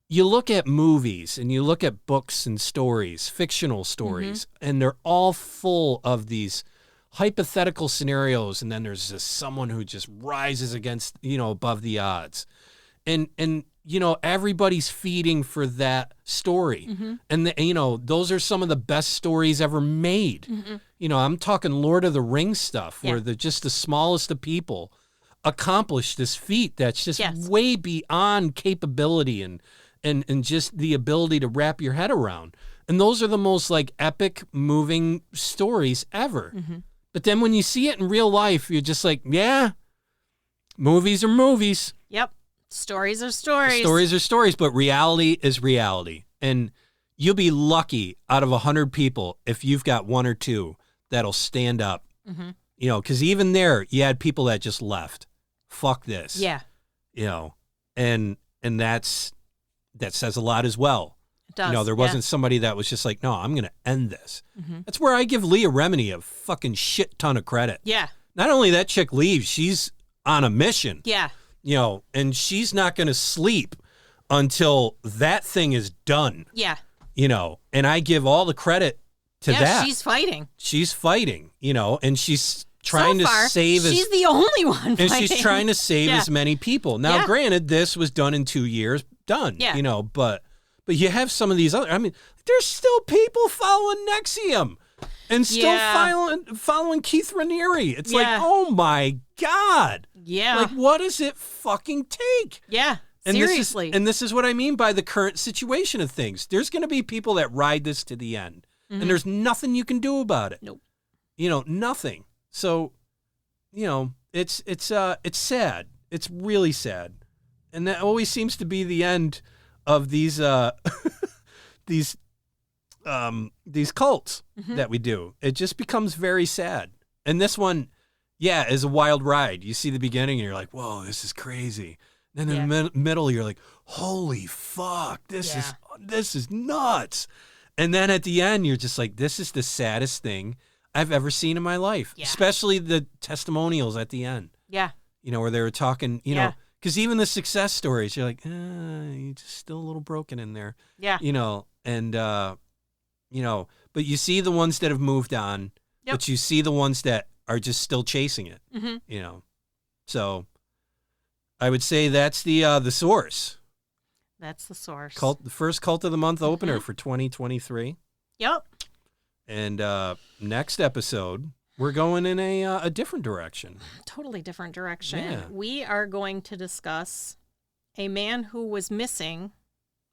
you look at movies and you look at books and stories, fictional stories, and they're all full of these hypothetical scenarios. And then there's just someone who just rises against, above the odds. And everybody's feeding for that story. And, those are some of the best stories ever made. I'm talking Lord of the Rings stuff where just the smallest of people accomplish this feat that's just way beyond capability and just the ability to wrap your head around. And those are the most like epic, moving stories ever. But then when you see it in real life, you're just like, yeah, movies are movies. Yep. Stories are stories. Stories are stories, but reality is reality. And you'll be lucky out of 100 people if you've got 1 or 2 that'll stand up. Because even there, you had people that just left. Fuck this. Yeah. And that says a lot as well. It does. There wasn't somebody that was just like, no, I'm going to end this. That's where I give Leah Remini a fucking shit ton of credit. Yeah. Not only that chick leaves, she's on a mission. Yeah. And she's not going to sleep until that thing is done. Yeah. And I give all the credit to that. She's fighting. She's fighting, and she's trying to save she's the only one fighting. And she's trying to save as many people. Now, granted, this was done in 2 years, done, but you have some of these other, there's still people following NXIVM and still following Keith Raniere. It's like, oh my God. Yeah. Like, what does it fucking take? Yeah. And seriously. This is what I mean by the current situation of things. There's going to be people that ride this to the end, and there's nothing you can do about it. Nope. Nothing. So, it's sad. It's really sad. And that always seems to be the end of these these cults that we do. It just becomes very sad. And this one, is a wild ride. You see the beginning and you're like, whoa, this is crazy. Then in the middle, you're like, holy fuck, this is nuts. And then at the end, you're just like, this is the saddest thing I've ever seen in my life, especially the testimonials at the end. Yeah. Where they were talking, because even the success stories, you're like, you're just still a little broken in there. Yeah. And, but you see the ones that have moved on, but you see the ones that are just still chasing it, So I would say that's the source. That's the source. The first Cult of the Month opener for 2023. Yep. And next episode, we're going in a different direction. Totally different direction. Yeah. We are going to discuss a man who was missing,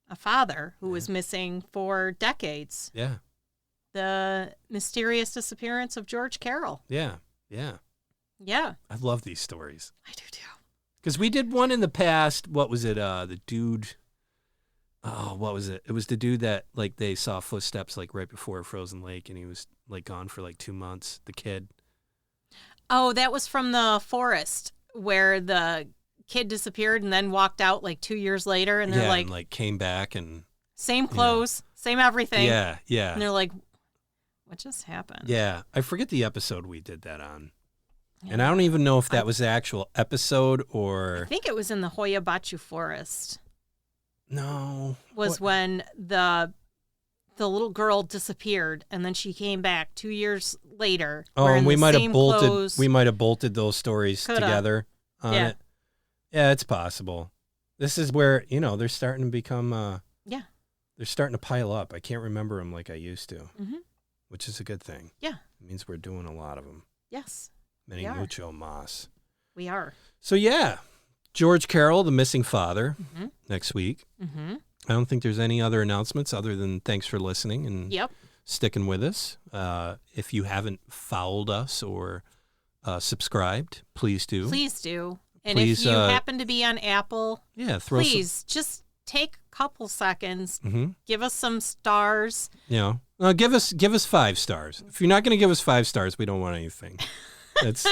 a father who was missing for decades. Yeah. The mysterious disappearance of George Carroll. Yeah. Yeah. Yeah. I love these stories. I do too. Because we did one in the past. What was it? The dude. Oh, what was it? It was the dude that they saw footsteps right before a frozen lake, and he was gone for 2 months. The kid. Oh, that was from the forest where the kid disappeared and then walked out 2 years later, and they're and came back and same clothes, same everything. Yeah, yeah. And they're like, what just happened? Yeah, I forget the episode we did that on. Yeah. And I don't even know if that was the actual episode or... I think it was in the Hoya Baciu Forest. No. When the little girl disappeared, and then she came back 2 years later. Oh, and we might have bolted. Clothes. We might have bolted those stories together on it. Yeah, it's possible. This is where they're starting to become. They're starting to pile up. I can't remember them like I used to, which is a good thing. Yeah, it means we're doing a lot of them. Yes, many mucho mas. We are. So George Carroll, the missing father, next week. I don't think there's any other announcements other than thanks for listening and sticking with us. If you haven't followed us or subscribed, please do. Please do. And if you happen to be on Apple, please just take a couple seconds, give us some stars. Give us 5 stars. If you're not going to give us 5 stars, we don't want anything. That's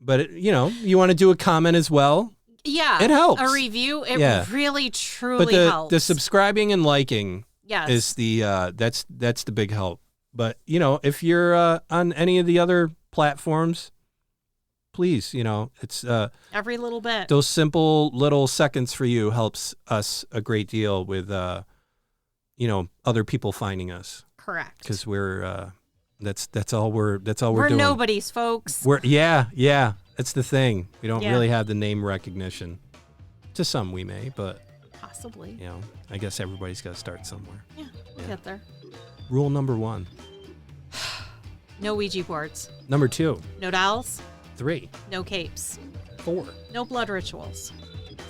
But you want to do a comment as well. Yeah, it helps. A review, it really truly helps. The subscribing and liking is the that's the big help. But if you're on any of the other platforms, please, it's every little bit. Those simple little seconds for you helps us a great deal with other people finding us. Correct. Because we're that's all we're doing. We're nobodies, folks. That's the thing. We don't really have the name recognition. To some we may, but possibly. I guess everybody's got to start somewhere. Yeah, we'll get there. Rule number 1. No Ouija boards. Number 2. No dolls. 3. No capes. 4. No blood rituals.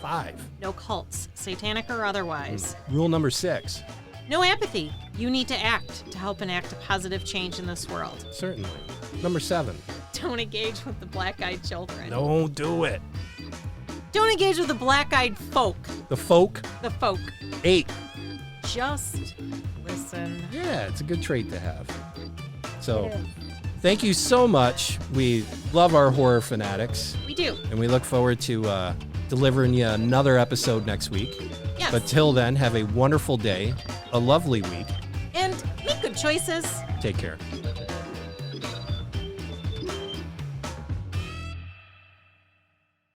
5. No cults, satanic or otherwise. Rule number 6. No apathy. You need to act to help enact a positive change in this world. Certainly. Number 7. Don't engage with the black-eyed children. Don't do it. Don't engage with the black-eyed folk. The folk? The folk. 8. Just listen. Yeah, it's a good trait to have. So, thank you so much. We love our Horror Fanatics. We do. And we look forward to delivering you another episode next week. Yes. But till then, have a wonderful day, a lovely week. And make good choices. Take care.